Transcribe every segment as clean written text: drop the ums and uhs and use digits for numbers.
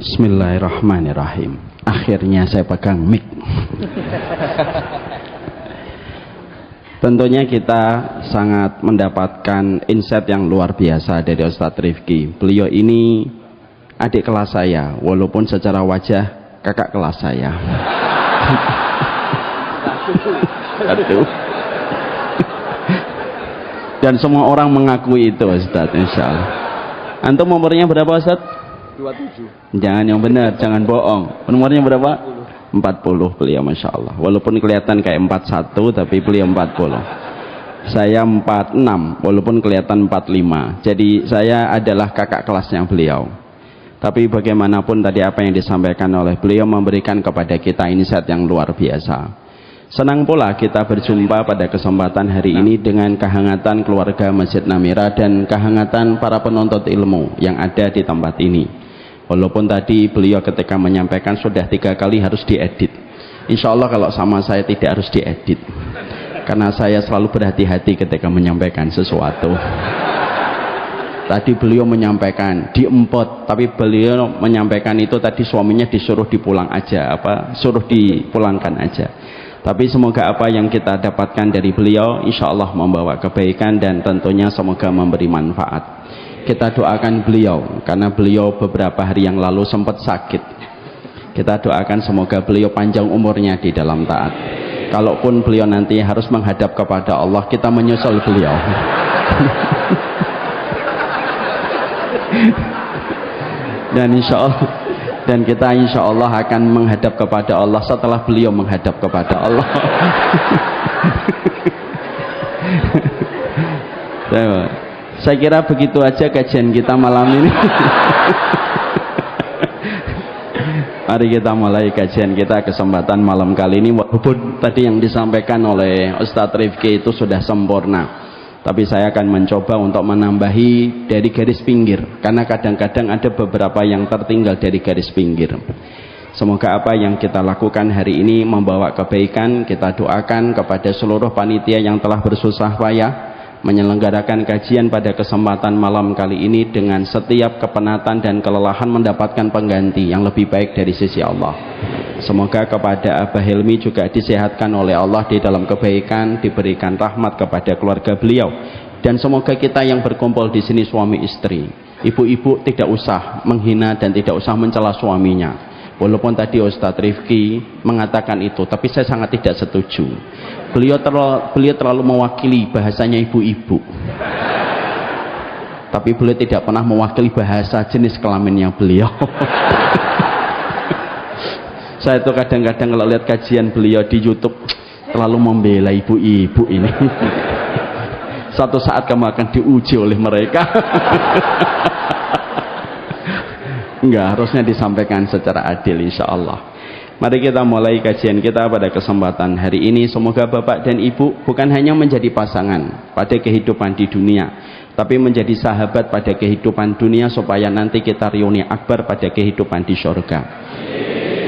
Bismillahirrahmanirrahim. Akhirnya saya pegang mic. Tentunya kita sangat mendapatkan insight yang luar biasa dari Ustadz Rifki. Beliau ini adik kelas saya, walaupun secara wajah kakak kelas saya. Aduh. Dan semua orang mengakui itu, Ustadz, insya Allah. Antum umurnya berapa, Ustadz? 27. Jangan yang benar, jangan bohong. Umurnya berapa? 40 beliau, Masya Allah. Walaupun kelihatan kayak 41, tapi beliau 40. Saya 46, walaupun kelihatan 45. Jadi saya adalah kakak kelasnya beliau. Tapi bagaimanapun tadi apa yang disampaikan oleh beliau memberikan kepada kita insight yang luar biasa. Senang pula kita berjumpa pada kesempatan hari ini dengan kehangatan keluarga Masjid Namira dan kehangatan para penuntut ilmu yang ada di tempat ini. Walaupun tadi beliau ketika menyampaikan sudah 3 kali harus diedit. Insya Allah kalau sama saya tidak harus diedit, karena saya selalu berhati-hati ketika menyampaikan sesuatu. Tadi beliau menyampaikan diempot, tapi beliau menyampaikan itu tadi suaminya disuruh dipulang aja, suruh dipulangkan aja. Tapi semoga apa yang kita dapatkan dari beliau insya Allah membawa kebaikan dan tentunya semoga memberi manfaat. Kita doakan beliau karena beliau beberapa hari yang lalu sempat sakit. Kita doakan semoga beliau panjang umurnya di dalam taat. Kalaupun beliau nanti harus menghadap kepada Allah, kita menyusul beliau. Dan kita insya Allah akan menghadap kepada Allah setelah beliau menghadap kepada Allah. Saya kira begitu aja kajian kita malam ini. Mari kita mulai kajian kita kesempatan malam kali ini. Walaupun tadi yang disampaikan oleh Ustadz Rifki itu sudah sempurna, tapi saya akan mencoba untuk menambahi dari garis pinggir, karena kadang-kadang ada beberapa yang tertinggal dari garis pinggir. Semoga apa yang kita lakukan hari ini membawa kebaikan. Kita doakan kepada seluruh panitia yang telah bersusah payah menyelenggarakan kajian pada kesempatan malam kali ini dengan setiap kepenatan dan kelelahan mendapatkan pengganti yang lebih baik dari sisi Allah. Semoga kepada Abah Helmi juga disehatkan oleh Allah di dalam kebaikan, diberikan rahmat kepada keluarga beliau, dan semoga kita yang berkumpul di sini suami istri, ibu-ibu tidak usah menghina dan tidak usah mencela suaminya. Walaupun tadi Ustadz Rifki mengatakan itu, tapi saya sangat tidak setuju. Beliau terlalu mewakili bahasanya ibu-ibu, tapi beliau tidak pernah mewakili bahasa jenis kelaminnya beliau. Saya itu kadang-kadang kalau lihat kajian beliau di YouTube terlalu membela ibu-ibu ini. Suatu saat kamu akan diuji oleh mereka. Enggak, harusnya disampaikan secara adil insya Allah. Mari kita mulai kajian kita pada kesempatan hari ini. Semoga Bapak dan Ibu bukan hanya menjadi pasangan pada kehidupan di dunia, tapi menjadi sahabat pada kehidupan dunia, supaya nanti kita reuni akbar pada kehidupan di surga.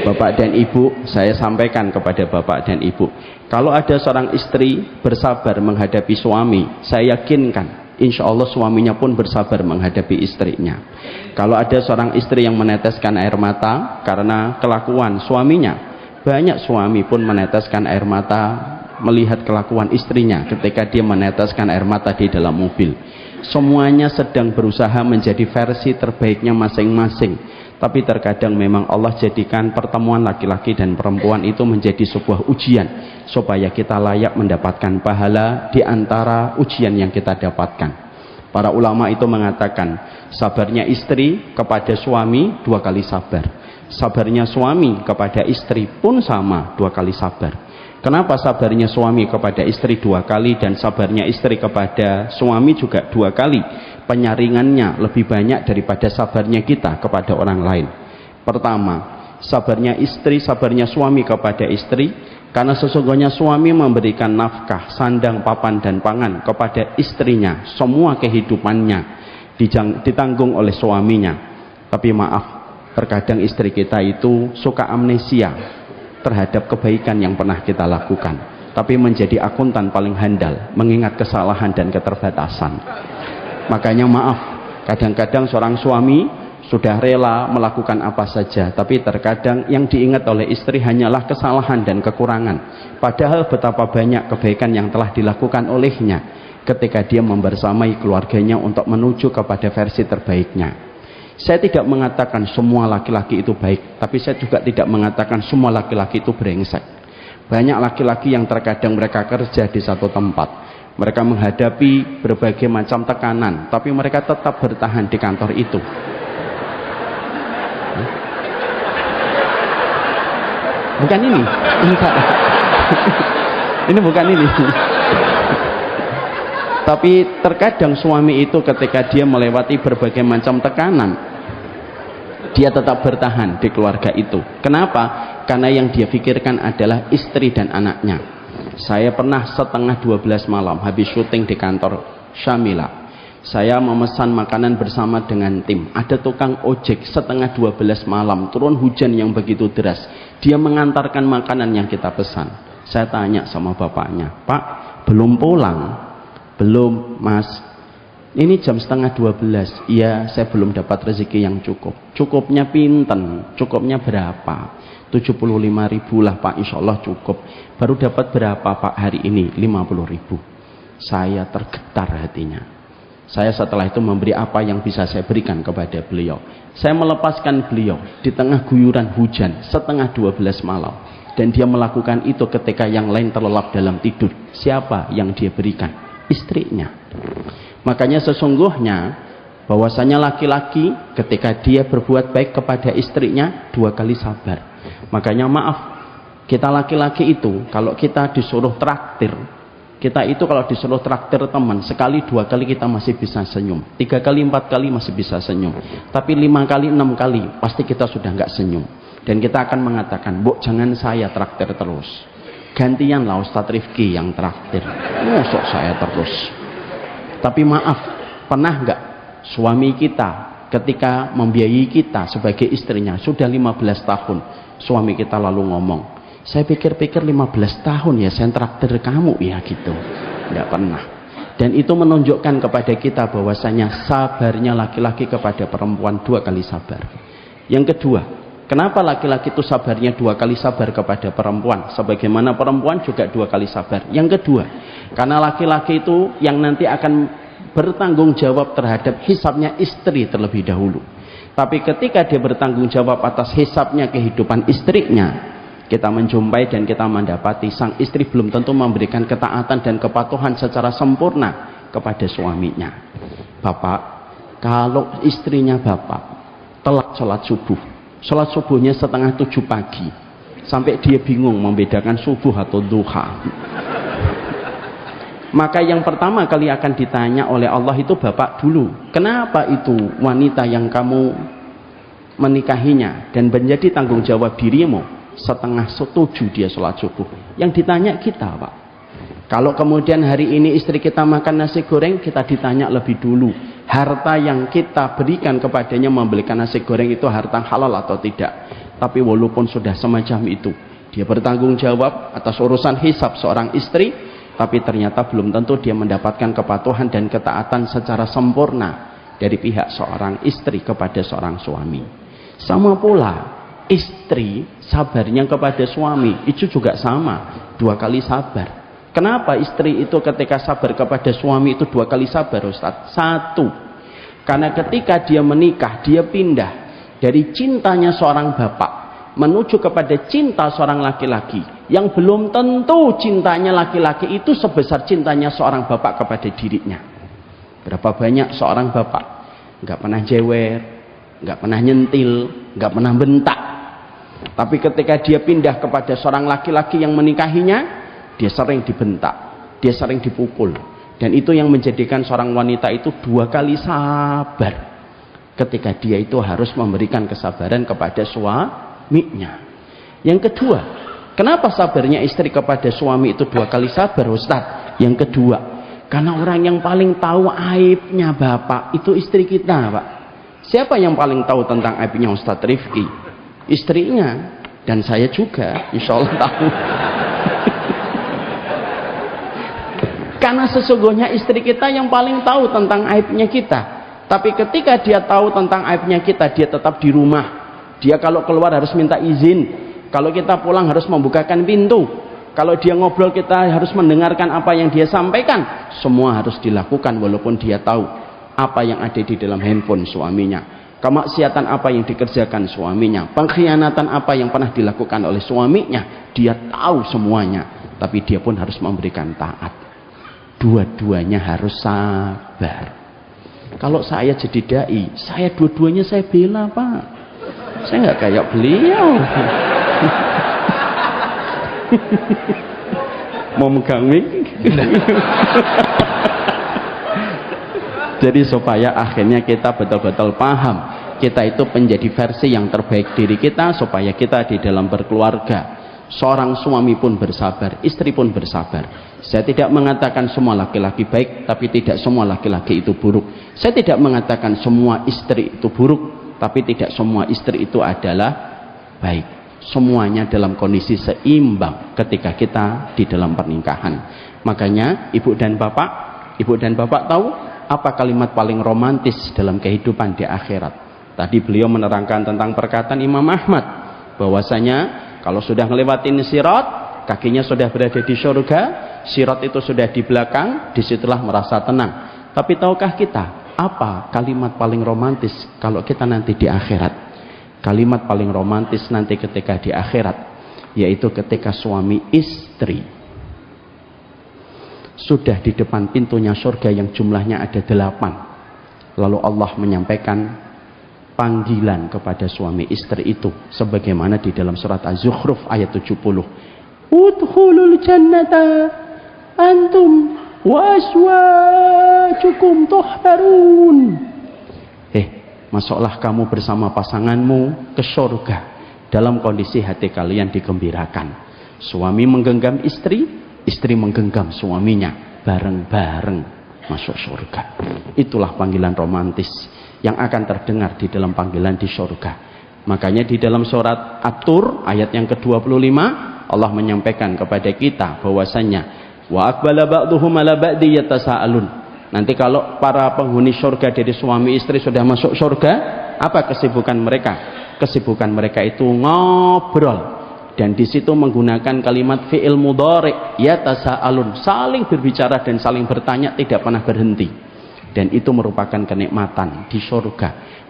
Bapak dan Ibu, saya sampaikan kepada Bapak dan Ibu, kalau ada seorang istri bersabar menghadapi suami, saya yakinkan insya Allah suaminya pun bersabar menghadapi istrinya. Kalau ada seorang istri yang meneteskan air mata karena kelakuan suaminya, banyak suami pun meneteskan air mata melihat kelakuan istrinya ketika dia meneteskan air mata di dalam mobil. Semuanya sedang berusaha menjadi versi terbaiknya masing-masing. Tapi terkadang memang Allah jadikan pertemuan laki-laki dan perempuan itu menjadi sebuah ujian, supaya kita layak mendapatkan pahala di antara ujian yang kita dapatkan. Para ulama itu mengatakan, sabarnya istri kepada suami 2 kali sabar, sabarnya suami kepada istri pun sama 2 kali sabar. Kenapa sabarnya suami kepada istri 2 kali dan sabarnya istri kepada suami juga 2 kali? Penyaringannya lebih banyak daripada sabarnya kita kepada orang lain. Pertama, sabarnya istri, sabarnya suami kepada istri, karena sesungguhnya suami memberikan nafkah, sandang, papan, dan pangan kepada istrinya. Semua kehidupannya ditanggung oleh suaminya. Tapi maaf, terkadang istri kita itu suka amnesia terhadap kebaikan yang pernah kita lakukan, tapi menjadi akuntan paling handal mengingat kesalahan dan keterbatasan. Makanya maaf, kadang-kadang seorang suami sudah rela melakukan apa saja, tapi terkadang yang diingat oleh istri hanyalah kesalahan dan kekurangan, padahal betapa banyak kebaikan yang telah dilakukan olehnya ketika dia membersamai keluarganya untuk menuju kepada versi terbaiknya. Saya tidak mengatakan semua laki-laki itu baik, tapi saya juga tidak mengatakan semua laki-laki itu brengsek. Banyak laki-laki yang terkadang mereka kerja di satu tempat, mereka menghadapi berbagai macam tekanan, tapi mereka tetap bertahan di kantor itu. Bukan ini, ini bukan ini. Tapi terkadang suami itu ketika dia melewati berbagai macam tekanan, dia tetap bertahan di keluarga itu. Kenapa? Karena yang dia pikirkan adalah istri dan anaknya. Saya pernah setengah 12 malam habis syuting di kantor Syamila, saya memesan makanan bersama dengan tim. Ada tukang ojek setengah 12 malam, turun hujan yang begitu deras, dia mengantarkan makanan yang kita pesan. Saya tanya sama bapaknya, "Pak, belum pulang?" "Belum, Mas." "Ini jam setengah 12. "Iya, saya belum dapat rezeki yang cukup." "Cukupnya pinten? Cukupnya berapa?" 75.000 lah Pak, insya Allah cukup. "Baru dapat berapa Pak hari ini?" 50.000. Saya tergetar hatinya. Saya setelah itu memberi apa yang bisa saya berikan kepada beliau. Saya melepaskan beliau di tengah guyuran hujan setengah 12 malam. Dan dia melakukan itu ketika yang lain terlelap dalam tidur. Siapa yang dia berikan? Istrinya. Makanya sesungguhnya bahwasanya laki-laki ketika dia berbuat baik kepada istrinya 2 kali sabar. Makanya maaf, kita laki-laki itu kalau kita disuruh traktir, kita itu kalau disuruh traktir teman, sekali 2 kali kita masih bisa senyum, 3 kali 4 kali masih bisa senyum, tapi 5 kali 6 kali pasti kita sudah nggak senyum. Dan kita akan mengatakan, "Bu, jangan saya traktir terus, gantianlah Ustadz Rifki yang traktir, masuk saya terus." Tapi maaf, pernah nggak suami kita ketika membiayai kita sebagai istrinya sudah 15 tahun, suami kita lalu ngomong, "Saya pikir-pikir 15 tahun ya saya traktir kamu ya," gitu. Nggak pernah. Dan itu menunjukkan kepada kita bahwasanya sabarnya laki-laki kepada perempuan 2 kali sabar. Yang kedua, kenapa laki-laki itu sabarnya 2 kali sabar kepada perempuan, sebagaimana perempuan juga 2 kali sabar? Yang kedua, karena laki-laki itu yang nanti akan bertanggung jawab terhadap hisabnya istri terlebih dahulu. Tapi ketika dia bertanggung jawab atas hisabnya kehidupan istrinya, kita menjumpai dan kita mendapati sang istri belum tentu memberikan ketaatan dan kepatuhan secara sempurna kepada suaminya. Bapak, kalau istrinya bapak telat sholat subuh, sholat subuhnya setengah 7 pagi, sampai dia bingung membedakan subuh atau duha, maka yang pertama kali akan ditanya oleh Allah itu bapak dulu. Kenapa itu wanita yang kamu menikahinya dan menjadi tanggung jawab dirimu setengah 7 dia sholat subuh? Yang ditanya kita, Pak. Kalau kemudian hari ini istri kita makan nasi goreng, kita ditanya lebih dulu, harta yang kita berikan kepadanya membelikan nasi goreng itu harta halal atau tidak. Tapi walaupun sudah semacam itu, dia bertanggung jawab atas urusan hisab seorang istri, tapi ternyata belum tentu dia mendapatkan kepatuhan dan ketaatan secara sempurna dari pihak seorang istri kepada seorang suami. Sama pula istri sabarnya kepada suami itu juga sama, 2 kali sabar. Kenapa istri itu ketika sabar kepada suami itu 2 kali sabar, Ustaz? 1, karena ketika dia menikah, dia pindah dari cintanya seorang bapak menuju kepada cinta seorang laki-laki yang belum tentu cintanya laki-laki itu sebesar cintanya seorang bapak kepada dirinya. Berapa banyak seorang bapak nggak pernah jewer, nggak pernah nyentil, nggak pernah bentak, tapi ketika dia pindah kepada seorang laki-laki yang menikahinya, dia sering dibentak, dia sering dipukul, dan itu yang menjadikan seorang wanita itu 2 kali sabar ketika dia itu harus memberikan kesabaran kepada suaminya. Yang kedua, kenapa sabarnya istri kepada suami itu 2 kali sabar, Ustaz? Yang kedua, karena orang yang paling tahu aibnya bapak itu istri kita, Pak. Siapa yang paling tahu tentang aibnya Ustaz Rifki? Istrinya, dan saya juga insya Allah tahu. Karena sesungguhnya istri kita yang paling tahu tentang aibnya kita. Tapi ketika dia tahu tentang aibnya kita, dia tetap di rumah. Dia kalau keluar harus minta izin, kalau kita pulang harus membukakan pintu, kalau dia ngobrol kita harus mendengarkan apa yang dia sampaikan. Semua harus dilakukan walaupun dia tahu apa yang ada di dalam handphone suaminya, kemaksiatan apa yang dikerjakan suaminya, pengkhianatan apa yang pernah dilakukan oleh suaminya. Dia tahu semuanya, tapi dia pun harus memberikan taat. Dua-duanya harus sabar. Kalau saya jadi dai, saya dua-duanya saya bela, Pak. Saya nggak kayak beliau. Mau megang mic. Jadi supaya akhirnya kita betul-betul paham, kita itu menjadi versi yang terbaik diri kita, supaya kita di dalam berkeluarga, seorang suami pun bersabar, istri pun bersabar. Saya tidak mengatakan semua laki-laki baik, tapi tidak semua laki-laki itu buruk. Saya tidak mengatakan semua istri itu buruk, tapi tidak semua istri itu adalah baik. Semuanya dalam kondisi seimbang ketika kita di dalam pernikahan. Makanya ibu dan bapak tahu apa kalimat paling romantis dalam kehidupan di akhirat. Tadi beliau menerangkan tentang perkataan Imam Ahmad, bahwasanya kalau sudah ngelewatin sirat, kakinya sudah berada di surga, sirat itu sudah di belakang, disitulah merasa tenang. Tapi tahukah kita apa kalimat paling romantis kalau kita nanti di akhirat? Kalimat paling romantis nanti ketika di akhirat, yaitu ketika suami istri sudah di depan pintunya surga yang jumlahnya ada 8. Lalu Allah menyampaikan panggilan kepada suami istri itu sebagaimana di dalam surat Az-Zukhruf ayat 70. Udkhulul jannata antum wa azwajukum tuhbarun. Masuklah kamu bersama pasanganmu ke surga dalam kondisi hati kalian digembirakan. Suami menggenggam istri, istri menggenggam suaminya, bareng-bareng masuk surga. Itulah panggilan romantis yang akan terdengar di dalam panggilan di surga. Makanya di dalam surat At-Tur ayat yang ke-25 Allah menyampaikan kepada kita bahwasanya wa aqbala ba'duhum ala ba'di yatasaalun. Nanti kalau para penghuni surga dari suami istri sudah masuk surga, apa kesibukan mereka? Kesibukan mereka itu ngobrol. Dan di situ menggunakan kalimat fi'il mudhari, yatasaalun, saling berbicara dan saling bertanya, tidak pernah berhenti. Dan itu merupakan kenikmatan di surga.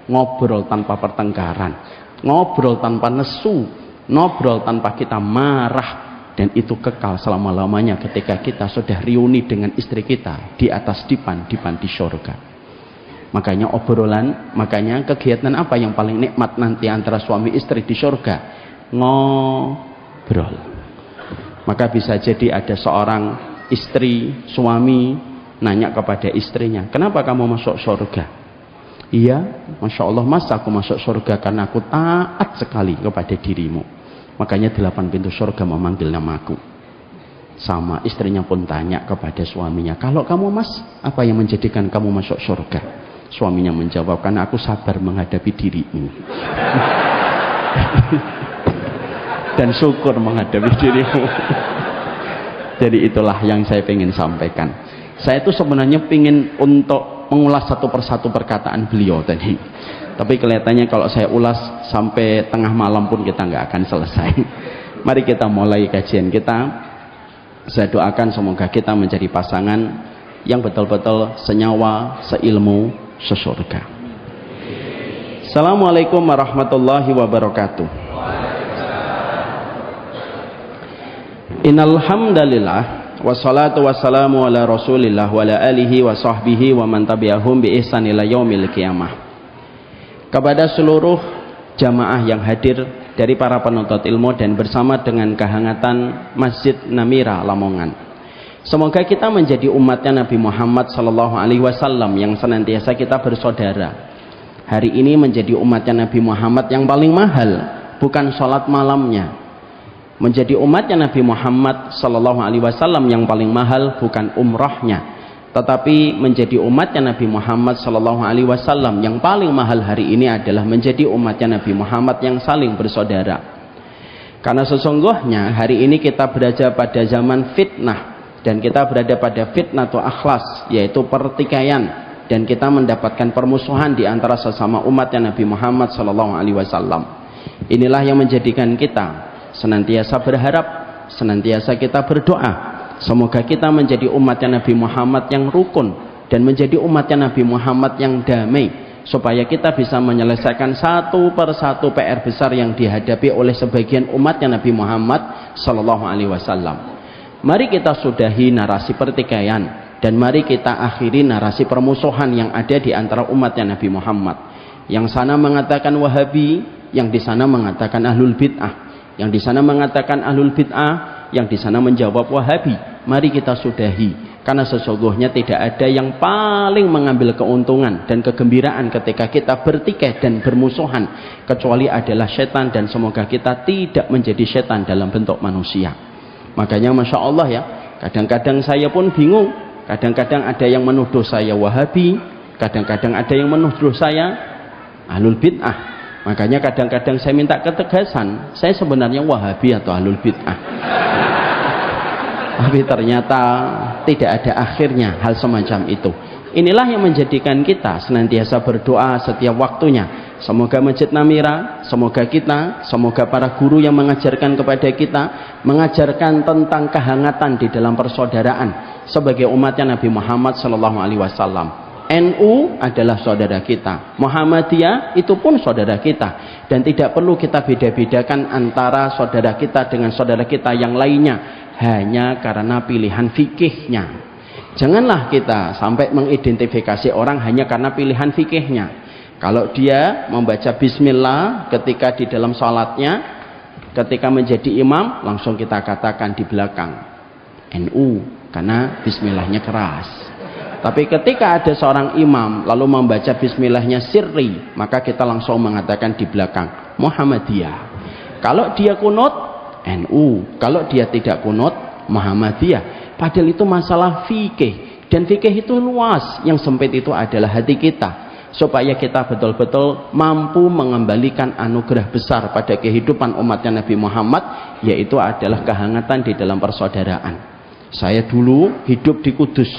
Ngobrol tanpa pertengkaran, ngobrol tanpa nesu, ngobrol tanpa kita marah. Dan itu kekal selama-lamanya ketika kita sudah reuni dengan istri kita di atas dipan di surga. Makanya obrolan, makanya kegiatan apa yang paling nikmat nanti antara suami istri di surga? Ngobrol. Maka bisa jadi ada seorang istri, suami nanya kepada istrinya, kenapa kamu masuk surga? Iya, Masya Allah mas, aku masuk surga karena aku taat sekali kepada dirimu. Makanya 8 pintu surga memanggil namaku. Sama istrinya pun tanya kepada suaminya, kalau kamu mas, apa yang menjadikan kamu masuk surga? Suaminya menjawab, karena aku sabar menghadapi dirimu. Dan syukur menghadapi dirimu. Jadi itulah yang saya ingin sampaikan. Saya itu sebenarnya ingin untuk mengulas satu persatu perkataan beliau tadi. Tapi kelihatannya kalau saya ulas sampai tengah malam pun kita nggak akan selesai. Mari kita mulai kajian kita. Saya doakan semoga kita menjadi pasangan yang betul-betul senyawa, seilmu, sesurga. Assalamualaikum warahmatullahi wabarakatuh. Innal hamdalillah wassalatu wassalamu ala Rasulillah wa ala alihi wa sahbihi wa man tabi'ahum bi ihsan ila yaumil qiyamah. Kepada seluruh jamaah yang hadir dari para penuntut ilmu dan bersama dengan kehangatan Masjid Namira Lamongan. Semoga kita menjadi umatnya Nabi Muhammad SAW yang senantiasa kita bersaudara. Hari ini menjadi umatnya Nabi Muhammad yang paling mahal, bukan sholat malamnya. Menjadi umatnya Nabi Muhammad SAW yang paling mahal bukan umrahnya, tetapi menjadi umatnya Nabi Muhammad SAW yang paling mahal hari ini adalah menjadi umatnya Nabi Muhammad yang saling bersaudara. Karena sesungguhnya hari ini kita berada pada zaman fitnah, dan kita berada pada fitnah atau akhlas, yaitu pertikaian dan kita mendapatkan permusuhan di antara sesama umatnya Nabi Muhammad SAW. Inilah yang menjadikan kita senantiasa berharap, senantiasa kita berdoa, semoga kita menjadi umatnya Nabi Muhammad yang rukun dan menjadi umatnya Nabi Muhammad yang damai, supaya kita bisa menyelesaikan satu persatu PR besar yang dihadapi oleh sebagian umatnya Nabi Muhammad SAW. Mari kita sudahi narasi pertikaian, dan mari kita akhiri narasi permusuhan yang ada di antara umatnya Nabi Muhammad. Yang sana mengatakan Wahabi, yang di sana mengatakan Ahlul Bid'ah, yang di sana mengatakan Ahlul Bid'ah, yang di sana menjawab Wahabi. Mari kita sudahi, karena sesungguhnya tidak ada yang paling mengambil keuntungan dan kegembiraan ketika kita bertikai dan bermusuhan kecuali adalah setan, dan semoga kita tidak menjadi setan dalam bentuk manusia. Makanya Masya Allah ya, kadang-kadang saya pun bingung. Kadang-kadang ada yang menuduh saya Wahabi, kadang-kadang ada yang menuduh saya Ahlul Bid'ah. Makanya kadang-kadang saya minta ketegasan, saya sebenarnya Wahabi atau Ahlul Bid'ah. Tapi ternyata tidak ada akhirnya hal semacam itu. Inilah yang menjadikan kita senantiasa berdoa setiap waktunya. Semoga Masjid Namira, semoga kita, semoga para guru yang mengajarkan kepada kita, mengajarkan tentang kehangatan di dalam persaudaraan sebagai umatnya Nabi Muhammad SAW. NU adalah saudara kita, Muhammadiyah itu pun saudara kita, dan tidak perlu kita beda-bedakan antara saudara kita dengan saudara kita yang lainnya hanya karena pilihan fikihnya. Janganlah kita sampai mengidentifikasi orang hanya karena pilihan fikihnya. Kalau dia membaca bismillah ketika di dalam salatnya, ketika menjadi imam, langsung kita katakan di belakang NU karena bismillahnya keras. Tapi ketika ada seorang imam lalu membaca bismillahnya sirri, maka kita langsung mengatakan di belakang Muhammadiyah. Kalau dia kunut NU, kalau dia tidak kunut Muhammadiyah. Padahal itu masalah fikih, dan fikih itu luas. Yang sempit itu adalah hati kita, supaya kita betul-betul mampu mengembalikan anugerah besar pada kehidupan umatnya Nabi Muhammad, yaitu adalah kehangatan di dalam persaudaraan. Saya dulu hidup di Kudus,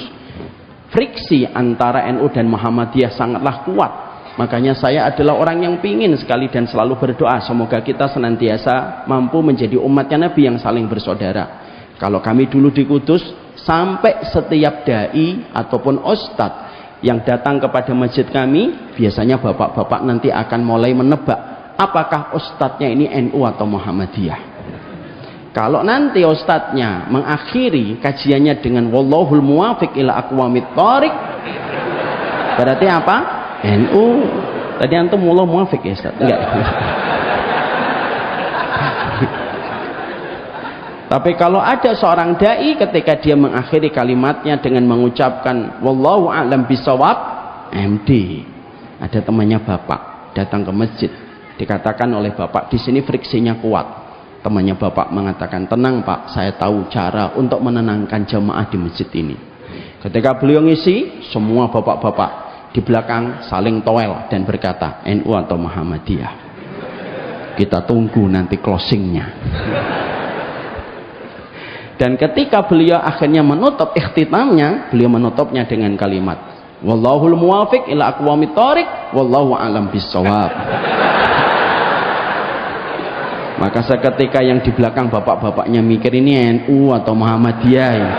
friksi antara NU dan Muhammadiyah sangatlah kuat. Makanya saya adalah orang yang pingin sekali dan selalu berdoa semoga kita senantiasa mampu menjadi umatnya Nabi yang saling bersaudara. Kalau kami dulu di Kudus, sampai setiap dai ataupun ustadz yang datang kepada masjid kami, biasanya bapak-bapak nanti akan mulai menebak apakah ustadznya ini NU atau Muhammadiyah. Kalau nanti ustadznya mengakhiri kajiannya dengan wallahul muwafiq ila aqwamit thoriq, berarti apa? NU. Tadi antum wallahu muwafiq ya Ustaz? Enggak. Tapi kalau ada seorang dai ketika dia mengakhiri kalimatnya dengan mengucapkan wallahu a'lam bishawab, MD, ada temannya bapak datang ke masjid, dikatakan oleh bapak di sini friksinya kuat. Temannya bapak mengatakan, tenang pak, saya tahu cara untuk menenangkan jamaah di masjid ini. Ketika beliau ngisi, semua bapak-bapak di belakang saling toel dan berkata NU atau Muhammadiyah. Kita tunggu nanti closingnya. Dan ketika beliau akhirnya menutup ikhtitamnya, beliau menutupnya dengan kalimat wallahul muwafiq ila aqwamit thoriq wallahu a'lam bishawab. Maka seketika yang di belakang bapak-bapaknya mikir ini NU atau Muhammadiyah ya.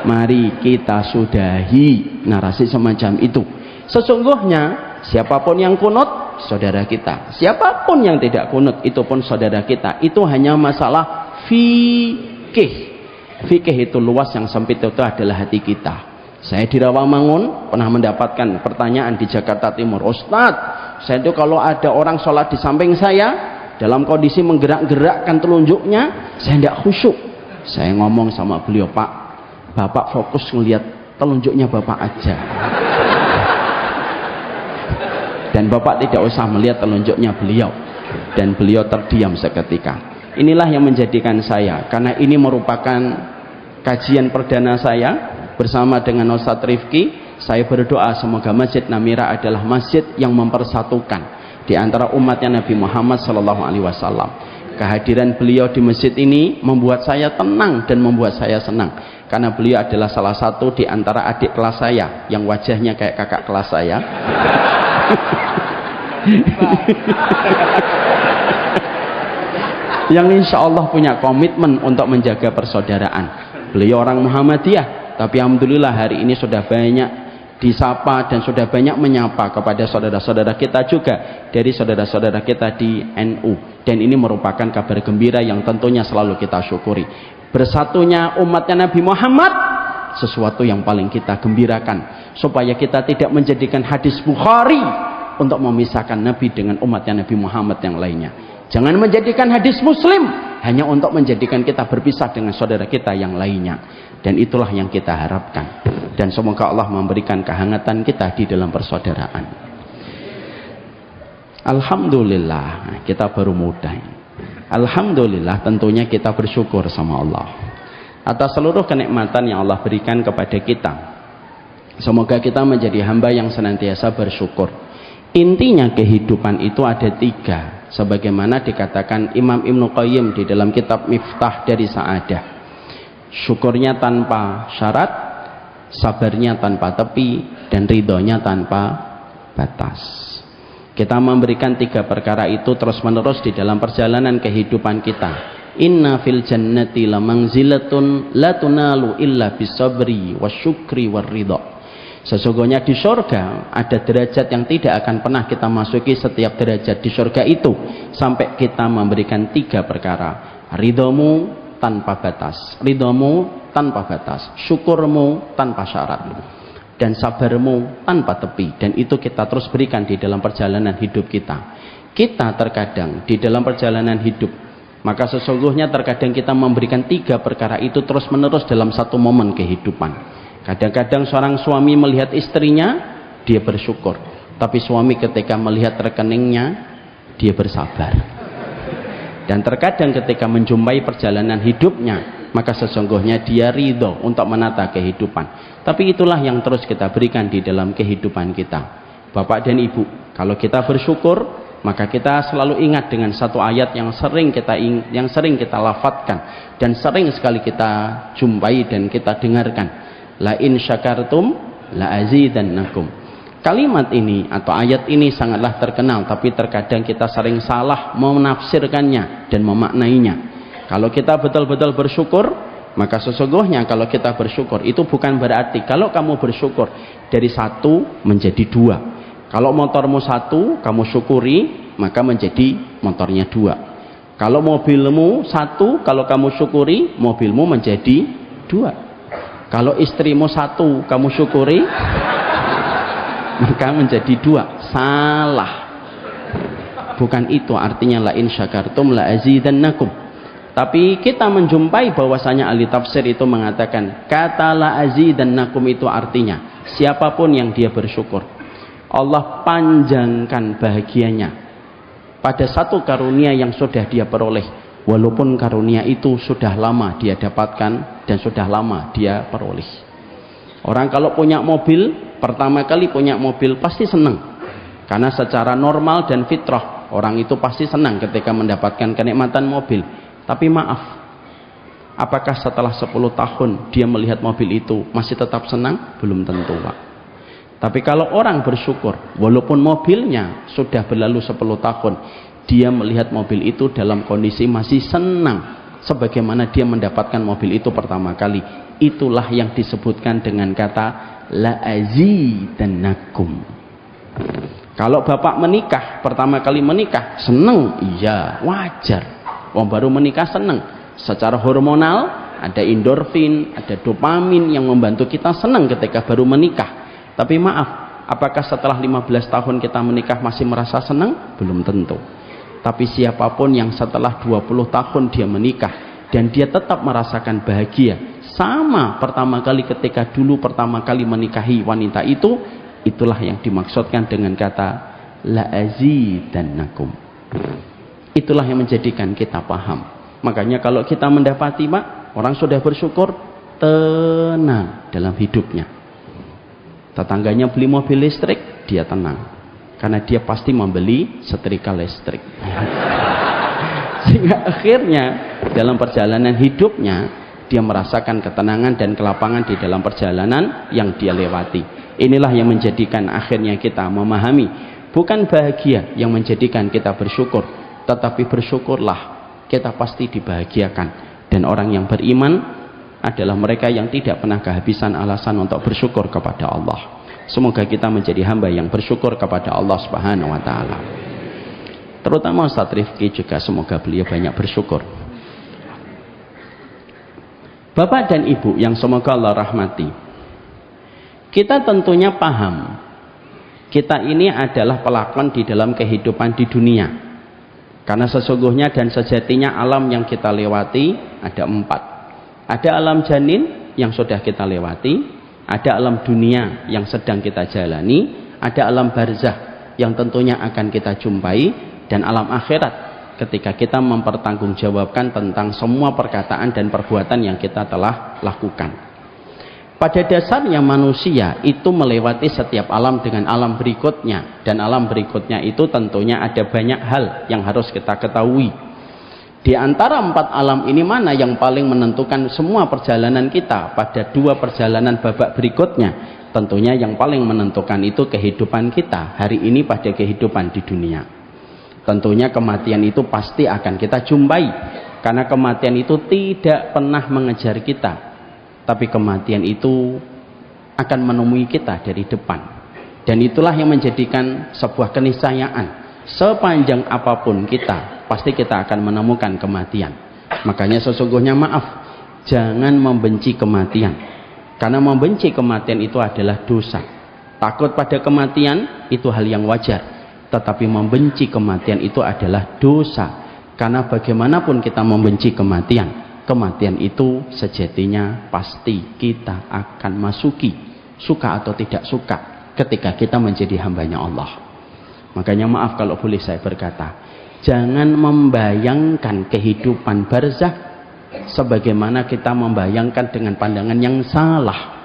Mari kita sudahi narasi semacam itu. Sesungguhnya siapapun yang kunut saudara kita, siapapun yang tidak kunut itu pun saudara kita. Itu hanya masalah fikih. Fikih itu luas, yang sempit itu adalah hati kita. Saya di Rawamangun pernah mendapatkan pertanyaan di Jakarta Timur, Ustadz, saya itu kalau ada orang sholat di samping saya dalam kondisi menggerak-gerakkan telunjuknya, saya tidak khusyuk. Saya ngomong sama beliau, Pak, Bapak fokus ngelihat telunjuknya Bapak aja. Dan Bapak tidak usah melihat telunjuknya beliau. Dan beliau terdiam seketika. Inilah yang menjadikan saya, karena ini merupakan kajian perdana saya bersama dengan Ustadz Rifki, saya berdoa semoga Masjid Namira adalah masjid yang mempersatukan di antara umatnya Nabi Muhammad SAW. Kehadiran beliau di masjid ini membuat saya tenang dan membuat saya senang, karena beliau adalah salah satu di antara adik kelas saya yang wajahnya kayak kakak kelas saya. Yang insya Allah punya komitmen untuk menjaga persaudaraan. Beliau orang Muhammadiyah, tapi alhamdulillah hari ini sudah banyak disapa dan sudah banyak menyapa kepada saudara-saudara kita juga dari saudara-saudara kita di NU, dan ini merupakan kabar gembira yang tentunya selalu kita syukuri. Bersatunya umatnya Nabi Muhammad sesuatu yang paling kita gembirakan, supaya kita tidak menjadikan hadis Bukhari untuk memisahkan Nabi dengan umatnya Nabi Muhammad yang lainnya. Jangan menjadikan hadis Muslim hanya untuk menjadikan kita berpisah dengan saudara kita yang lainnya. Dan itulah yang kita harapkan. Dan semoga Allah memberikan kehangatan kita di dalam persaudaraan. Alhamdulillah, kita baru mulai. Alhamdulillah, tentunya kita bersyukur sama Allah atas seluruh kenikmatan yang Allah berikan kepada kita. Semoga kita menjadi hamba yang senantiasa bersyukur. Intinya kehidupan itu ada 3, sebagaimana dikatakan Imam Ibnu Qayyim di dalam kitab Miftah dari Sa'adah. Syukurnya tanpa syarat, sabarnya tanpa tepi, dan ridhonya tanpa batas. Kita memberikan 3 perkara itu terus menerus di dalam perjalanan kehidupan kita. Inna fil jannati la manzilatun la tunalu illa bisabri wasyukri warridha. Sesungguhnya di surga ada derajat yang tidak akan pernah kita masuki setiap derajat di surga itu sampai kita memberikan 3 perkara. Ridhomu tanpa batas, ridhomu tanpa batas, syukurmu tanpa syarat, dan sabarmu tanpa tepi. Dan itu kita terus berikan di dalam perjalanan hidup kita. Kita terkadang di dalam perjalanan hidup, maka sesungguhnya terkadang kita memberikan 3 perkara itu terus menerus dalam satu momen kehidupan. Kadang-kadang seorang suami melihat istrinya, dia bersyukur, tapi suami ketika melihat rekeningnya, dia bersabar. Dan terkadang ketika menjumpai perjalanan hidupnya, maka sesungguhnya dia ridho untuk menata kehidupan. Tapi itulah yang terus kita berikan di dalam kehidupan kita. Bapak dan Ibu, kalau kita bersyukur, maka kita selalu ingat dengan satu ayat yang sering kita lafadzkan dan sering sekali kita jumpai dan kita dengarkan. La in syakartum la azidannakum. Kalimat ini atau ayat ini sangatlah terkenal, tapi terkadang kita sering salah menafsirkannya dan memaknainya. Kalau kita betul-betul bersyukur, maka sesungguhnya kalau kita bersyukur itu bukan berarti kalau kamu bersyukur dari 1 menjadi 2. Kalau motormu 1 kamu syukuri, maka menjadi motornya 2. Kalau mobilmu 1, kalau kamu syukuri, mobilmu menjadi 2. Kalau istrimu 1 kamu syukuri, maka menjadi 2. Salah. Bukan itu artinya la in syakartum la azidannakum. Tapi kita menjumpai bahwasanya ahli tafsir itu mengatakan kata la azidannakum itu artinya siapapun yang dia bersyukur, Allah panjangkan bahagianya pada satu karunia yang sudah dia peroleh, walaupun karunia itu sudah lama dia dapatkan dan sudah lama dia peroleh. Orang kalau punya mobil, pertama kali punya mobil pasti senang, karena secara normal dan fitrah orang itu pasti senang ketika mendapatkan kenikmatan mobil. Tapi maaf, apakah setelah 10 tahun dia melihat mobil itu masih tetap senang? Belum tentu, Pak. Tapi kalau orang bersyukur, walaupun mobilnya sudah berlalu 10 tahun, dia melihat mobil itu dalam kondisi masih senang sebagaimana dia mendapatkan mobil itu pertama kali. Itulah yang disebutkan dengan kata la azidannakum. Kalau bapak menikah, pertama kali menikah seneng, iya wajar. Wong baru menikah seneng. Secara hormonal ada endorfin, ada dopamin yang membantu kita seneng ketika baru menikah. Tapi maaf, apakah setelah 15 tahun kita menikah masih merasa senang? Belum tentu. Tapi siapapun yang setelah 20 tahun dia menikah dan dia tetap merasakan bahagia sama pertama kali ketika dulu pertama kali menikahi wanita itu, itulah yang dimaksudkan dengan kata la azidannakum. Itulah yang menjadikan kita paham. Makanya kalau kita mendapati, Pak, orang sudah bersyukur, tenang dalam hidupnya. Tetangganya beli mobil listrik, dia tenang, karena dia pasti membeli setrika listrik. Sehingga akhirnya dalam perjalanan hidupnya dia merasakan ketenangan dan kelapangan di dalam perjalanan yang dia lewati. Inilah yang menjadikan akhirnya kita memahami, bukan bahagia yang menjadikan kita bersyukur, tetapi bersyukurlah, kita pasti dibahagiakan. Dan orang yang beriman adalah mereka yang tidak pernah kehabisan alasan untuk bersyukur kepada Allah. Semoga kita menjadi hamba yang bersyukur kepada Allah Subhanahu wa taala. Terutama Ustaz Rifki juga semoga beliau banyak bersyukur. Bapak dan Ibu yang semoga Allah rahmati, kita tentunya paham kita ini adalah pelakon di dalam kehidupan di dunia. Karena sesungguhnya dan sejatinya alam yang kita lewati ada 4. Ada alam janin yang sudah kita lewati, ada alam dunia yang sedang kita jalani, ada alam barzah yang tentunya akan kita jumpai, dan alam akhirat ketika kita mempertanggungjawabkan tentang semua perkataan dan perbuatan yang kita telah lakukan. Pada dasarnya manusia itu melewati setiap alam dengan alam berikutnya, dan alam berikutnya itu tentunya ada banyak hal yang harus kita ketahui. Di antara 4 alam ini mana yang paling menentukan semua perjalanan kita pada 2 perjalanan babak berikutnya? Tentunya yang paling menentukan itu kehidupan kita hari ini pada kehidupan di dunia. Tentunya kematian itu pasti akan kita jumpai, karena kematian itu tidak pernah mengejar kita, tapi kematian itu akan menemui kita dari depan. Dan itulah yang menjadikan sebuah keniscayaan, sepanjang apapun kita pasti kita akan menemukan kematian. Makanya sesungguhnya maaf, jangan membenci kematian, karena membenci kematian itu adalah dosa. Takut pada kematian itu hal yang wajar, tetapi membenci kematian itu adalah dosa. Karena bagaimanapun kita membenci kematian, kematian itu sejatinya pasti kita akan masuki, suka atau tidak suka, ketika kita menjadi hambanya Allah. Makanya maaf kalau boleh saya berkata, jangan membayangkan kehidupan barzah sebagaimana kita membayangkan dengan pandangan yang salah.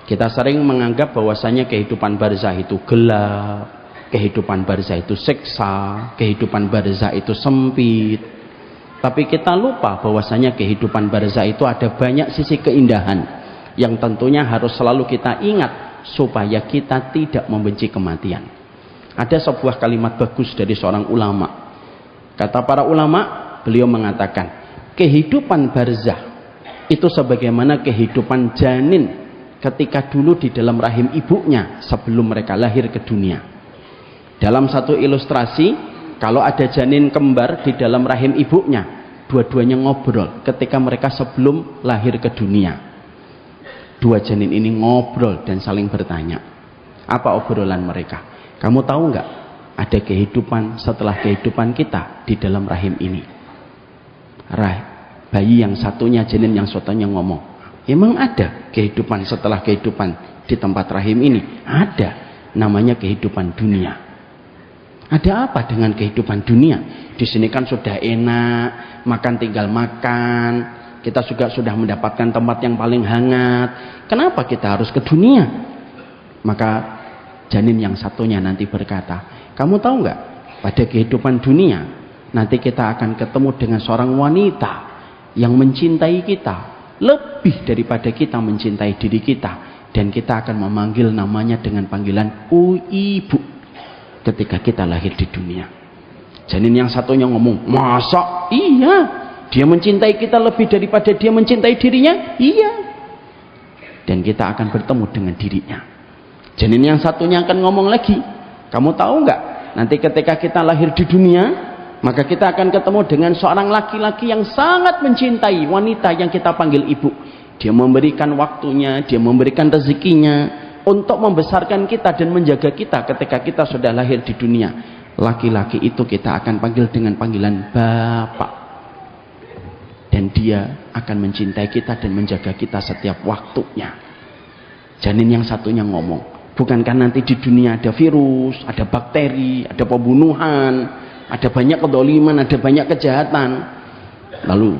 Kita sering menganggap bahwasanya kehidupan barzah itu gelap, kehidupan barzah itu siksa, kehidupan barzah itu sempit. Tapi kita lupa bahwasanya kehidupan barzah itu ada banyak sisi keindahan yang tentunya harus selalu kita ingat supaya kita tidak membenci kematian. Ada sebuah kalimat bagus dari seorang ulama. Kata para ulama, beliau mengatakan, kehidupan barzah itu sebagaimana kehidupan janin ketika dulu di dalam rahim ibunya sebelum mereka lahir ke dunia. Dalam satu ilustrasi, kalau ada janin kembar di dalam rahim ibunya, dua-duanya ngobrol ketika mereka sebelum lahir ke dunia. 2 janin ini ngobrol dan saling bertanya. Apa obrolan mereka? Kamu tahu nggak ada kehidupan setelah kehidupan kita di dalam rahim ini? Bayi yang satunya, janin yang satunya ngomong, emang ada kehidupan setelah kehidupan di tempat rahim ini? Ada, namanya kehidupan dunia. Ada apa dengan kehidupan dunia? Di sini kan sudah enak, makan tinggal makan, kita juga sudah mendapatkan tempat yang paling hangat. Kenapa kita harus ke dunia? Maka janin yang satunya nanti berkata, kamu tahu nggak, pada kehidupan dunia nanti kita akan ketemu dengan seorang wanita yang mencintai kita lebih daripada kita mencintai diri kita, dan kita akan memanggil namanya dengan panggilan ibu ketika kita lahir di dunia. Janin yang satunya ngomong, masa? Iya, dia mencintai kita lebih daripada dia mencintai dirinya? Iya. Dan kita akan bertemu dengan dirinya. Janin yang satunya akan ngomong lagi, kamu tahu nggak, nanti ketika kita lahir di dunia, maka kita akan ketemu dengan seorang laki-laki yang sangat mencintai wanita yang kita panggil ibu. Dia memberikan waktunya, dia memberikan rezekinya untuk membesarkan kita dan menjaga kita ketika kita sudah lahir di dunia. Laki-laki itu kita akan panggil dengan panggilan Bapak, dan dia akan mencintai kita dan menjaga kita setiap waktunya. Janin yang satunya ngomong, bukankah nanti di dunia ada virus, ada bakteri, ada pembunuhan, ada banyak kedoliman, ada banyak kejahatan? Lalu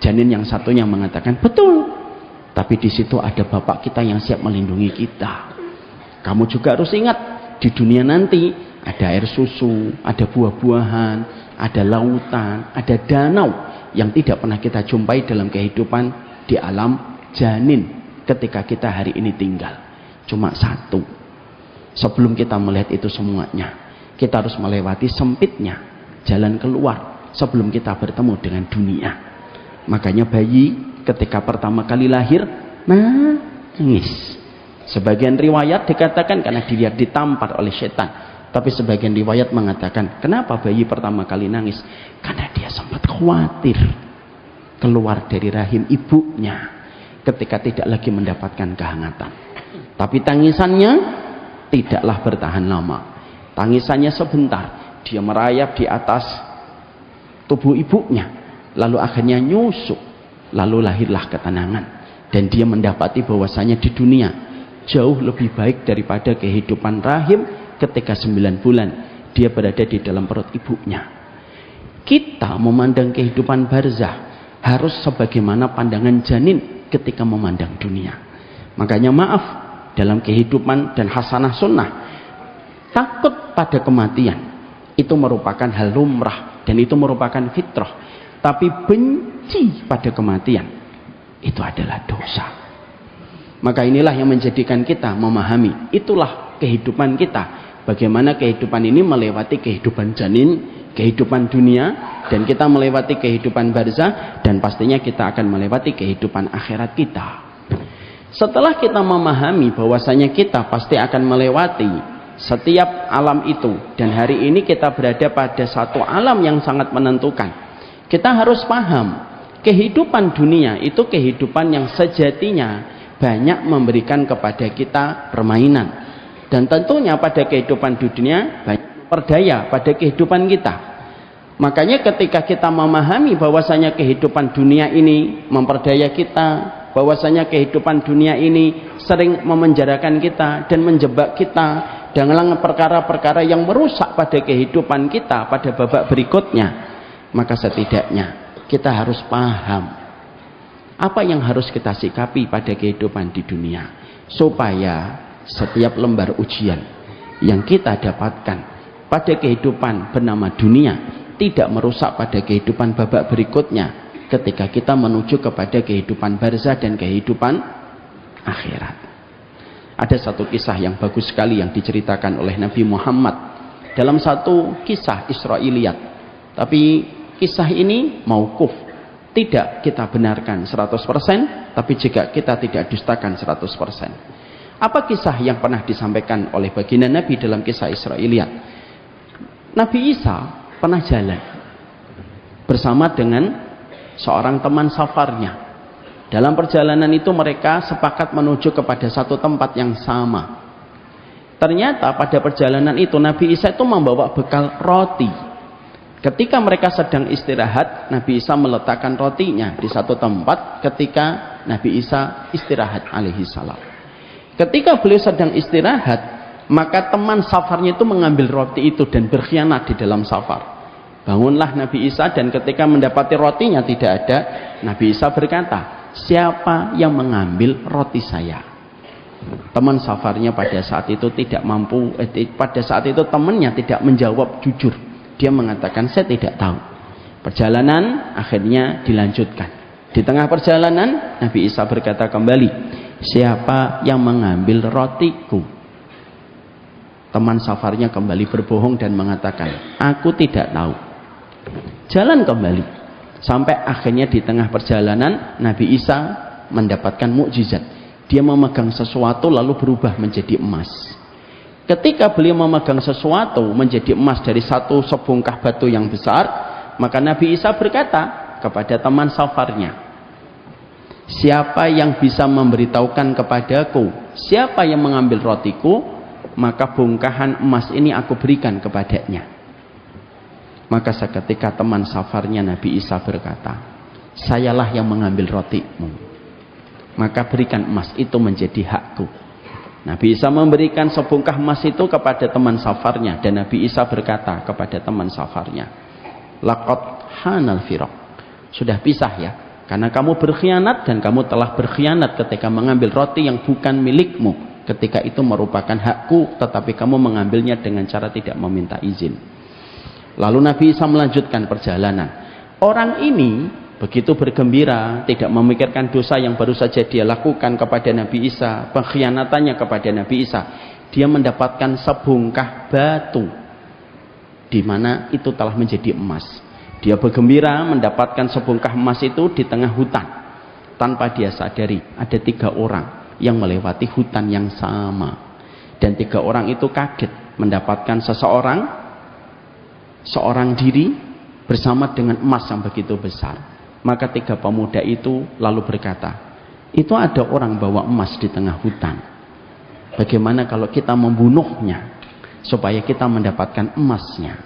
janin yang satunya mengatakan, betul, tapi di situ ada Bapak kita yang siap melindungi kita. Kamu juga harus ingat, di dunia nanti ada air susu, ada buah-buahan, ada lautan, ada danau yang tidak pernah kita jumpai dalam kehidupan di alam janin ketika kita hari ini tinggal. Cuma satu. Sebelum kita melihat itu semuanya, kita harus melewati sempitnya jalan keluar sebelum kita bertemu dengan dunia. Makanya bayi ketika pertama kali lahir nangis. Sebagian riwayat dikatakan karena dia ditampar oleh setan. Tapi sebagian riwayat mengatakan, kenapa bayi pertama kali nangis? Karena dia sempat khawatir keluar dari rahim ibunya ketika tidak lagi mendapatkan kehangatan. Tapi tangisannya tidaklah bertahan lama. Tangisannya sebentar. Dia merayap di atas tubuh ibunya. Lalu akhirnya nyusuk. Lalu lahirlah ketenangan. Dan dia mendapati bahwasanya di dunia jauh lebih baik daripada kehidupan rahim ketika 9 bulan dia berada di dalam perut ibunya. Kita memandang kehidupan barzah harus sebagaimana pandangan janin ketika memandang dunia. Makanya maaf, dalam kehidupan dan hasanah sunnah, takut pada kematian itu merupakan hal lumrah dan itu merupakan fitrah. Tapi benci pada kematian itu adalah dosa. Maka inilah yang menjadikan kita memahami, itulah kehidupan kita. Bagaimana kehidupan ini melewati kehidupan janin, kehidupan dunia, dan kita melewati kehidupan barzah, dan pastinya kita akan melewati kehidupan akhirat kita. Setelah kita memahami bahwasanya kita pasti akan melewati setiap alam itu, dan hari ini kita berada pada satu alam yang sangat menentukan, kita harus paham kehidupan dunia itu kehidupan yang sejatinya banyak memberikan kepada kita permainan, dan tentunya pada kehidupan dunia banyak berdaya pada kehidupan kita. Makanya ketika kita memahami bahwasanya kehidupan dunia ini memperdaya kita, bahwasanya kehidupan dunia ini sering memenjarakan kita dan menjebak kita dengan perkara-perkara yang merusak pada kehidupan kita pada babak berikutnya, maka setidaknya kita harus paham apa yang harus kita sikapi pada kehidupan di dunia, supaya setiap lembar ujian yang kita dapatkan pada kehidupan bernama dunia tidak merusak pada kehidupan babak berikutnya ketika kita menuju kepada kehidupan barzah dan kehidupan akhirat. Ada satu kisah yang bagus sekali yang diceritakan oleh Nabi Muhammad dalam satu kisah Israiliyat, tapi kisah ini mauquf, tidak kita benarkan 100%, tapi juga kita tidak dustakan 100%. Apa kisah yang pernah disampaikan oleh baginda Nabi dalam kisah Israiliyat? Nabi Isa pernah jalan bersama dengan seorang teman safarnya. Dalam perjalanan itu mereka sepakat menuju kepada satu tempat yang sama. Ternyata pada perjalanan itu Nabi Isa itu membawa bekal roti. Ketika mereka sedang istirahat, Nabi Isa meletakkan rotinya di satu tempat ketika Nabi Isa istirahat alaihi salam. Ketika beliau sedang istirahat, maka teman safarnya itu mengambil roti itu dan berkhianat di dalam safar. Bangunlah Nabi Isa, dan ketika mendapati rotinya tidak ada, Nabi Isa berkata, siapa yang mengambil roti saya? Teman safarnya pada saat itu tidak mampu, pada saat itu temannya tidak menjawab jujur. Dia mengatakan, saya tidak tahu. Perjalanan akhirnya dilanjutkan. Di tengah perjalanan Nabi Isa berkata kembali, siapa yang mengambil rotiku? Teman safarnya kembali berbohong dan mengatakan, aku tidak tahu. Jalan kembali sampai akhirnya di tengah perjalanan Nabi Isa mendapatkan mukjizat. Dia memegang sesuatu lalu berubah menjadi emas. Ketika beliau memegang sesuatu menjadi emas dari satu sebongkah batu yang besar, maka Nabi Isa berkata kepada teman safarnya, siapa yang bisa memberitahukan kepadaku siapa yang mengambil rotiku, maka bongkahan emas ini aku berikan kepadanya. Maka seketika teman safarnya Nabi Isa berkata, sayalah yang mengambil rotimu, maka berikan emas itu menjadi hakku. Nabi Isa memberikan sebongkah emas itu kepada teman safarnya, dan Nabi Isa berkata kepada teman safarnya, laqad hanal firaq, sudah pisah ya, karena kamu berkhianat dan kamu telah berkhianat ketika mengambil roti yang bukan milikmu, ketika itu merupakan hakku tetapi kamu mengambilnya dengan cara tidak meminta izin. Lalu Nabi Isa melanjutkan perjalanan. Orang ini begitu bergembira, tidak memikirkan dosa yang baru saja dia lakukan kepada Nabi Isa, pengkhianatannya kepada Nabi Isa. Dia mendapatkan sebongkah batu, di mana itu telah menjadi emas. Dia bergembira mendapatkan sebongkah emas itu di tengah hutan. Tanpa dia sadari, ada 3 orang yang melewati hutan yang sama. Dan 3 orang itu kaget mendapatkan seorang diri bersama dengan emas yang begitu besar. Maka 3 pemuda itu lalu berkata, itu ada orang bawa emas di tengah hutan. Bagaimana kalau kita membunuhnya supaya kita mendapatkan emasnya?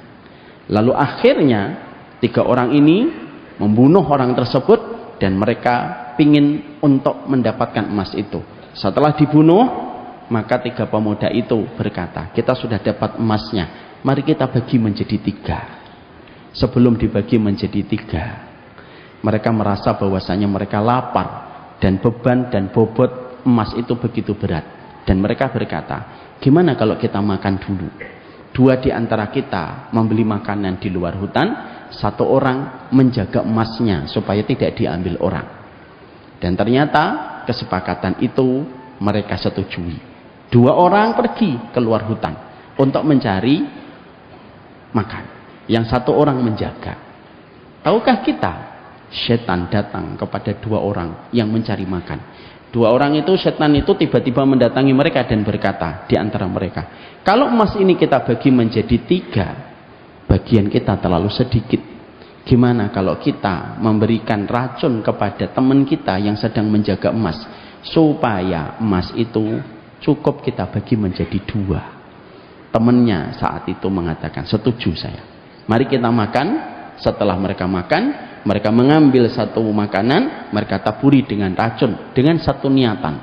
Lalu akhirnya 3 orang ini membunuh orang tersebut dan mereka ingin untuk mendapatkan emas itu. Setelah dibunuh, maka 3 pemuda itu berkata, kita sudah dapat emasnya, mari kita bagi menjadi 3. Sebelum dibagi menjadi 3, mereka merasa bahwasanya mereka lapar dan beban dan bobot emas itu begitu berat. Dan mereka berkata, gimana kalau kita makan dulu? 2 di antara kita membeli makanan di luar hutan, 1 orang menjaga emasnya supaya tidak diambil orang. Dan ternyata kesepakatan itu mereka setujui. 2 orang pergi keluar hutan untuk mencari makan, yang 1 orang menjaga. Tahukah kita, setan datang kepada 2 orang yang mencari makan. 2 orang itu, setan itu tiba-tiba mendatangi mereka dan berkata di antara mereka, kalau emas ini kita bagi menjadi 3, bagian kita terlalu sedikit. Gimana kalau kita memberikan racun kepada teman kita yang sedang menjaga emas, supaya emas itu cukup kita bagi menjadi 2. Temannya saat itu mengatakan, setuju saya. Mari kita makan. Setelah mereka makan, mereka mengambil 1 makanan, mereka taburi dengan racun, dengan 1 niatan,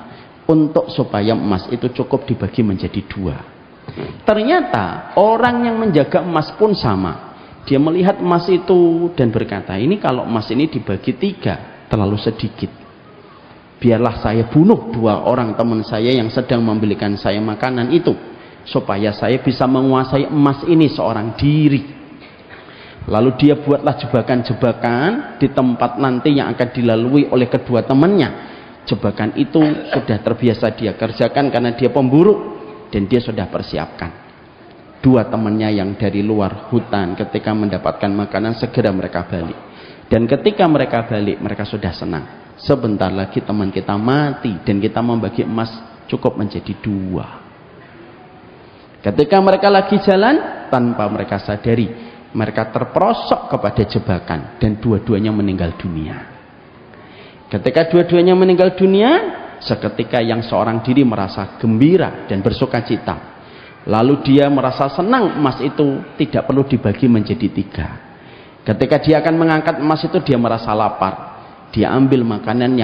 untuk supaya emas itu cukup dibagi menjadi 2. Ternyata orang yang menjaga emas pun sama. Dia melihat emas itu dan berkata, ini kalau emas ini dibagi 3, terlalu sedikit. Biarlah saya bunuh 2 orang teman saya yang sedang membelikan saya makanan itu, supaya saya bisa menguasai emas ini seorang diri. Lalu dia buatlah jebakan-jebakan di tempat nanti yang akan dilalui oleh kedua temannya. Jebakan itu sudah terbiasa dia kerjakan karena dia pemburu, dan dia sudah persiapkan. 2 temannya yang dari luar hutan ketika mendapatkan makanan, segera mereka balik. Dan ketika mereka balik, mereka sudah senang. Sebentar lagi teman kita mati dan kita membagi emas cukup menjadi 2. Ketika mereka lagi jalan, tanpa mereka sadari, mereka terperosok kepada jebakan dan dua-duanya meninggal dunia. Ketika dua-duanya meninggal dunia, seketika yang seorang diri merasa gembira dan bersuka cita. Lalu dia merasa senang emas itu tidak perlu dibagi menjadi 3. Ketika dia akan mengangkat emas itu, dia merasa lapar. Dia ambil makanan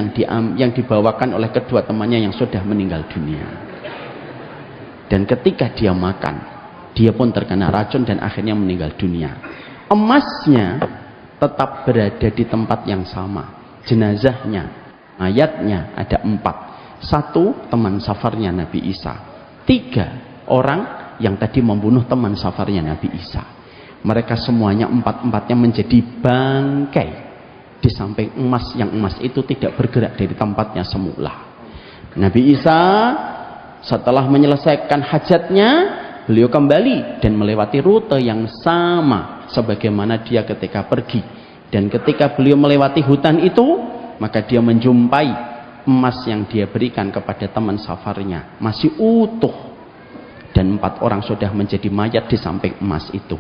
yang dibawakan oleh kedua temannya yang sudah meninggal dunia. Dan ketika dia makan, dia pun terkena racun dan akhirnya meninggal dunia. Emasnya tetap berada di tempat yang sama. Jenazahnya, mayatnya ada 4. 1 teman safarnya Nabi Isa. 3 orang yang tadi membunuh teman safarnya Nabi Isa. Mereka semuanya 4-empatnya menjadi bangkai di samping emas, yang emas itu tidak bergerak dari tempatnya semula. Nabi Isa setelah menyelesaikan hajatnya, beliau kembali dan melewati rute yang sama sebagaimana dia ketika pergi. Dan ketika beliau melewati hutan itu, maka dia menjumpai emas yang dia berikan kepada teman safarnya masih utuh. Dan 4 orang sudah menjadi mayat di samping emas itu.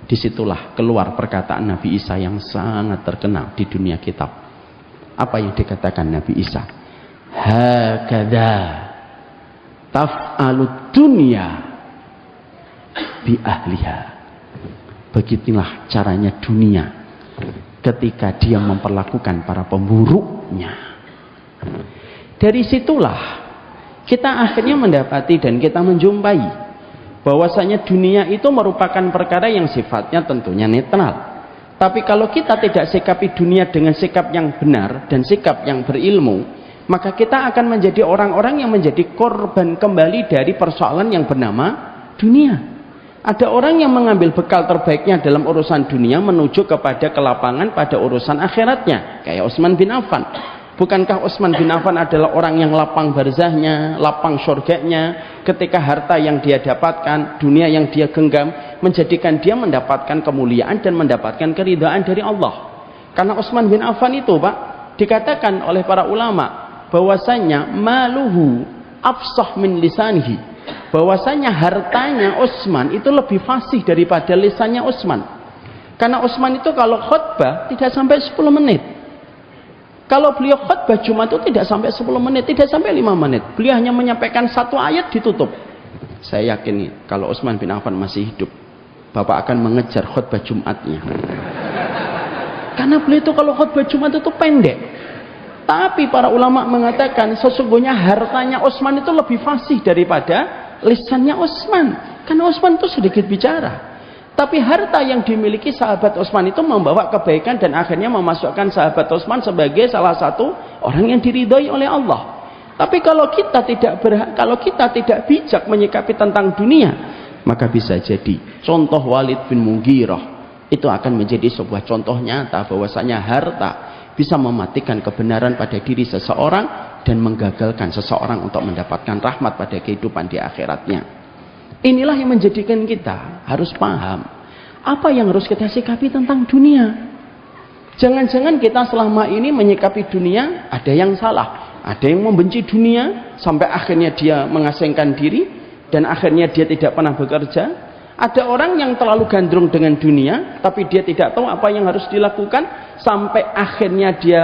Disitulah keluar perkataan Nabi Isa yang sangat terkenal di dunia kitab. Apa yang dikatakan Nabi Isa? Hakadha taf'alud dunya bi ahliha. Begitulah caranya dunia ketika dia memperlakukan para pemburunya. Dari situlah kita akhirnya mendapati dan kita menjumpai bahwasanya dunia itu merupakan perkara yang sifatnya tentunya netral. Tapi kalau kita tidak sikapi dunia dengan sikap yang benar dan sikap yang berilmu, maka kita akan menjadi orang-orang yang menjadi korban kembali dari persoalan yang bernama dunia. Ada orang yang mengambil bekal terbaiknya dalam urusan dunia menuju kepada kelapangan pada urusan akhiratnya, kayak Utsman bin Affan. Bukankah Utsman bin Affan adalah orang yang lapang barzahnya, lapang surganya, ketika harta yang dia dapatkan, dunia yang dia genggam, menjadikan dia mendapatkan kemuliaan dan mendapatkan keridhaan dari Allah. Karena Utsman bin Affan itu, Pak, dikatakan oleh para ulama bahwasanya maluhu afsah min lisanihi, bahwasanya hartanya Utsman itu lebih fasih daripada lisannya Utsman. Karena Utsman itu kalau khutbah tidak sampai 10 menit. Kalau beliau khutbah Jumat itu tidak sampai 10 menit, tidak sampai 5 menit. Beliau hanya menyampaikan 1 ayat ditutup. Saya yakin kalau Utsman bin Affan masih hidup, Bapak akan mengejar khutbah Jumatnya. Karena beliau itu kalau khutbah Jumat itu pendek. Tapi para ulama mengatakan sesungguhnya hartanya Utsman itu lebih fasih daripada lisannya Utsman. Karena Utsman itu sedikit bicara. Tapi harta yang dimiliki sahabat Utsman itu membawa kebaikan dan akhirnya memasukkan sahabat Utsman sebagai salah satu orang yang diridhoi oleh Allah. Tapi kalau kita tidak bijak menyikapi tentang dunia, maka bisa jadi contoh Walid bin Mughirah itu akan menjadi sebuah contoh nyata bahwasanya harta bisa mematikan kebenaran pada diri seseorang dan menggagalkan seseorang untuk mendapatkan rahmat pada kehidupan di akhiratnya. Inilah yang menjadikan kita harus paham apa yang harus kita sikapi tentang dunia. Jangan-jangan kita selama ini menyikapi dunia ada yang salah, ada yang membenci dunia sampai akhirnya dia mengasingkan diri dan akhirnya dia tidak pernah bekerja. Ada orang yang terlalu gandrung dengan dunia tapi dia tidak tahu apa yang harus dilakukan sampai akhirnya dia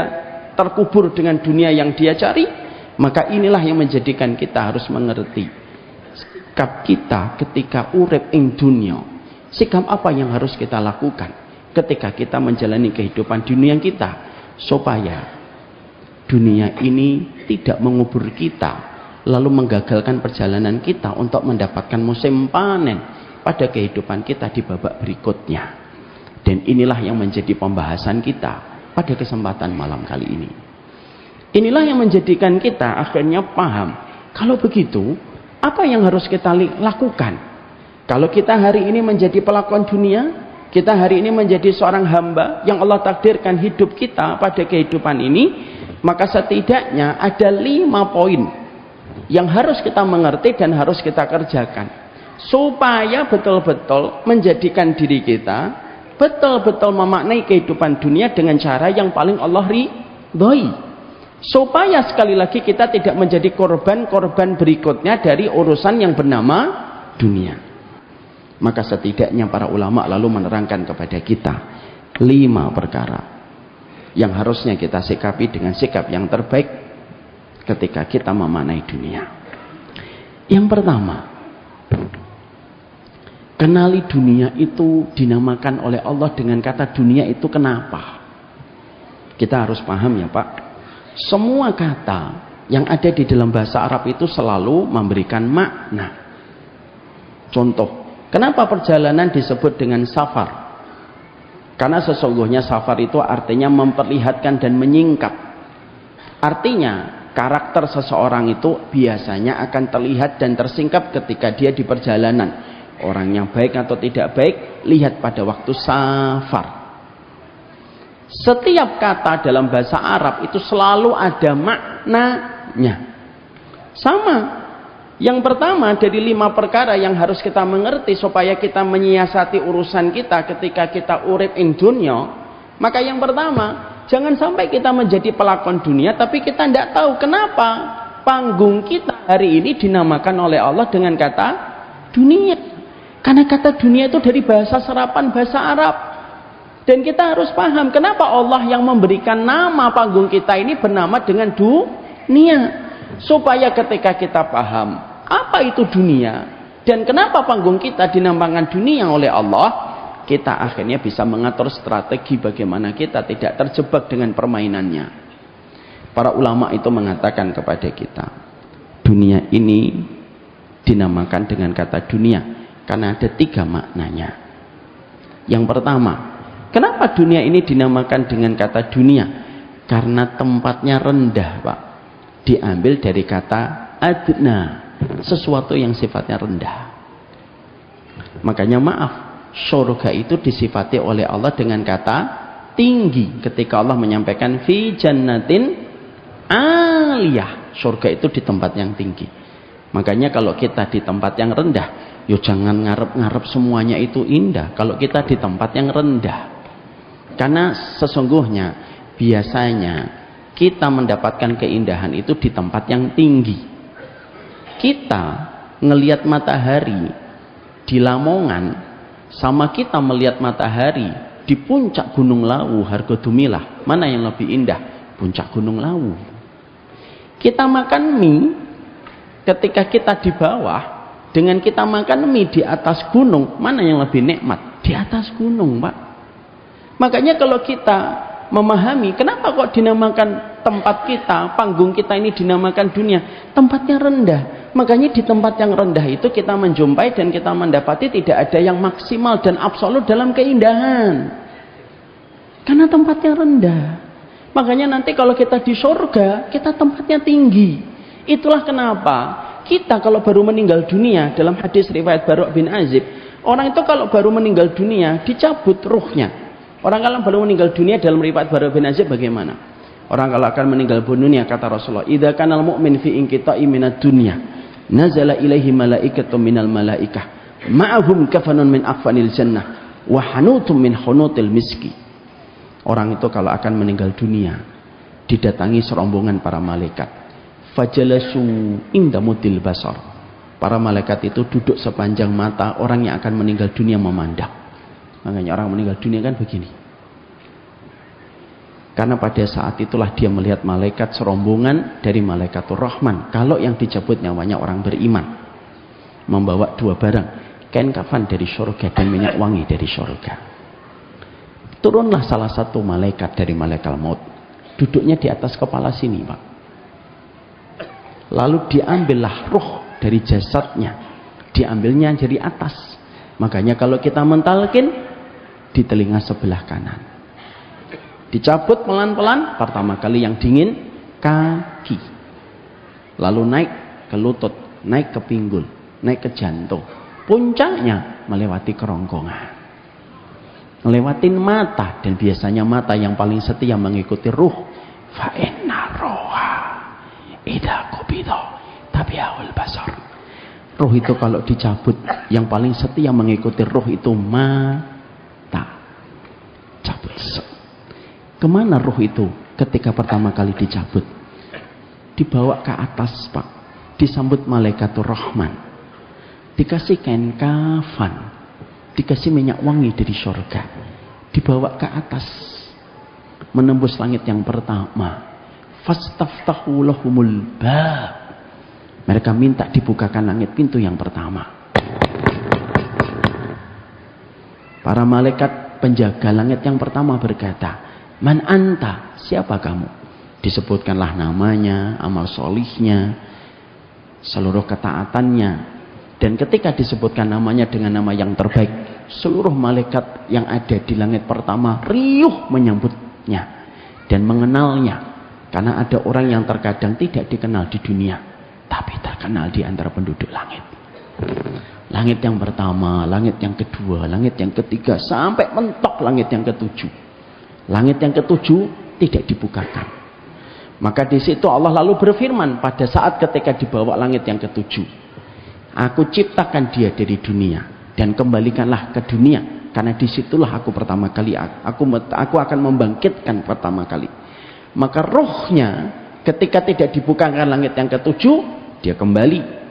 terkubur dengan dunia yang dia cari. Maka inilah yang menjadikan kita harus mengerti sikap kita ketika urip ing dunya. Sikap apa yang harus kita lakukan ketika kita menjalani kehidupan dunia kita supaya dunia ini tidak mengubur kita lalu menggagalkan perjalanan kita untuk mendapatkan musim panen pada kehidupan kita di babak berikutnya. Dan inilah yang menjadi pembahasan kita pada kesempatan malam kali ini. Inilah yang menjadikan kita akhirnya paham kalau begitu apa yang harus kita lakukan. Kalau kita hari ini menjadi pelakon dunia, kita hari ini menjadi seorang hamba yang Allah takdirkan hidup kita pada kehidupan ini, maka setidaknya ada 5 poin yang harus kita mengerti dan harus kita kerjakan supaya betul-betul menjadikan diri kita betul-betul memaknai kehidupan dunia dengan cara yang paling Allah ridhoi. Supaya sekali lagi kita tidak menjadi korban-korban berikutnya dari urusan yang bernama dunia. Maka setidaknya para ulama lalu menerangkan kepada kita 5 perkara yang harusnya kita sikapi dengan sikap yang terbaik ketika kita memaknai dunia. Yang pertama, kenali dunia itu dinamakan oleh Allah dengan kata dunia itu kenapa? Kita harus paham ya Pak. Semua kata yang ada di dalam bahasa Arab itu selalu memberikan makna. Contoh, kenapa perjalanan disebut dengan safar? Karena sesungguhnya safar itu artinya memperlihatkan dan menyingkap. Artinya karakter seseorang itu biasanya akan terlihat dan tersingkap ketika dia di perjalanan. Orang yang baik atau tidak baik, lihat pada waktu safar. Setiap kata dalam bahasa Arab itu selalu ada maknanya. Sama. Yang pertama dari 5 perkara yang harus kita mengerti supaya kita menyiasati urusan kita ketika kita urip ing dunya. Maka yang pertama, jangan sampai kita menjadi pelakon dunia tapi kita tidak tahu kenapa panggung kita hari ini dinamakan oleh Allah dengan kata dunia. Karena kata dunia itu dari bahasa serapan bahasa Arab. Dan kita harus paham kenapa Allah yang memberikan nama panggung kita ini bernama dengan dunia. Supaya ketika kita paham apa itu dunia dan kenapa panggung kita dinamakan dunia oleh Allah, kita akhirnya bisa mengatur strategi bagaimana kita tidak terjebak dengan permainannya. Para ulama itu mengatakan kepada kita, dunia ini dinamakan dengan kata dunia karena ada 3 maknanya. Yang pertama, kenapa dunia ini dinamakan dengan kata dunia? Karena tempatnya rendah, Pak. Diambil dari kata adna, sesuatu yang sifatnya rendah. Makanya maaf, surga itu disifati oleh Allah dengan kata tinggi ketika Allah menyampaikan fi jannatin aliyah. Surga itu di tempat yang tinggi. Makanya kalau kita di tempat yang rendah, yo jangan ngarep-ngarep semuanya itu indah kalau kita di tempat yang rendah. Karena sesungguhnya biasanya kita mendapatkan keindahan itu di tempat yang tinggi. Kita ngelihat matahari di Lamongan sama kita melihat matahari di puncak Gunung Lawu Hargodumilah, mana yang lebih indah? Puncak Gunung Lawu. Kita makan mie ketika kita di bawah dengan kita makan mie di atas gunung, mana yang lebih nikmat? Di atas gunung, Pak. Makanya kalau kita memahami kenapa kok dinamakan tempat kita, panggung kita ini dinamakan dunia, tempatnya rendah. Makanya di tempat yang rendah itu kita menjumpai dan kita mendapati tidak ada yang maksimal dan absolut dalam keindahan. Karena tempatnya rendah. Makanya nanti kalau kita di surga, kita tempatnya tinggi. Itulah kenapa kita kalau baru meninggal dunia, dalam hadis riwayat Bara' bin Azib, orang itu kalau baru meninggal dunia dicabut ruhnya. Orang kalau baru meninggal dunia dalam riwayat Bara' bin Azib bagaimana? Orang kalau akan meninggal dunia, kata Rasulullah, idza kanal mu'min fi inqita'i minad dunya nazala ilaihi malaikatun minal malaikah ma'ahum kafanun min akfanil jannah wa hanutum min hunutil miski. Orang itu kalau akan meninggal dunia didatangi serombongan para malaikat, fajalasu inda mudil basar. Para malaikat itu duduk sepanjang mata orang yang akan meninggal dunia memandang. Makanya orang meninggal dunia kan begini, karena pada saat itulah dia melihat malaikat serombongan dari Malaikatur Rahman. Kalau yang dicabut nyawanya orang beriman, membawa dua barang, kain kafan dari surga dan minyak wangi dari surga. Turunlah salah satu malaikat dari malaikat maut, duduknya di atas kepala sini, Pak. Lalu diambillah ruh dari jasadnya, diambilnya dari atas. Makanya kalau kita mentalkin di telinga sebelah kanan, dicabut pelan-pelan, pertama kali yang dingin kaki, lalu naik ke lutut, naik ke pinggul, naik ke jantung, puncaknya melewati kerongkongan, ngelewatin mata, dan biasanya mata yang paling setia mengikuti ruh. Fa inna roha idza qubida tabi'ul basar. Ruh itu kalau dicabut, yang paling setia mengikuti ruh itu mata. Cabut. Kemana ruh itu ketika pertama kali dicabut? Dibawa ke atas, Pak. Disambut Malaikatur Rahman. Dikasih kain kafan, dikasih minyak wangi dari surga, dibawa ke atas, menembus langit yang pertama. Fastaftahu lahumul bab. Mereka minta dibukakan langit pintu yang pertama. Para malaikat penjaga langit yang pertama berkata, man anta, siapa kamu? Disebutkanlah namanya, amal solihnya, seluruh ketaatannya. Dan ketika disebutkan namanya dengan nama yang terbaik, seluruh malaikat yang ada di langit pertama riuh menyambutnya dan mengenalnya. Karena ada orang yang terkadang tidak dikenal di dunia, tapi terkenal di antara penduduk langit. Langit yang pertama, langit yang kedua, langit yang ketiga, sampai mentok langit yang ketujuh. Langit yang ketujuh tidak dibukakan. Maka di situ Allah lalu berfirman pada saat ketika dibawa langit yang ketujuh, aku ciptakan dia dari dunia dan kembalikanlah ke dunia, karena disitulah aku pertama kali aku akan membangkitkan pertama kali. Maka rohnya ketika tidak dibukakan langit yang ketujuh, dia kembali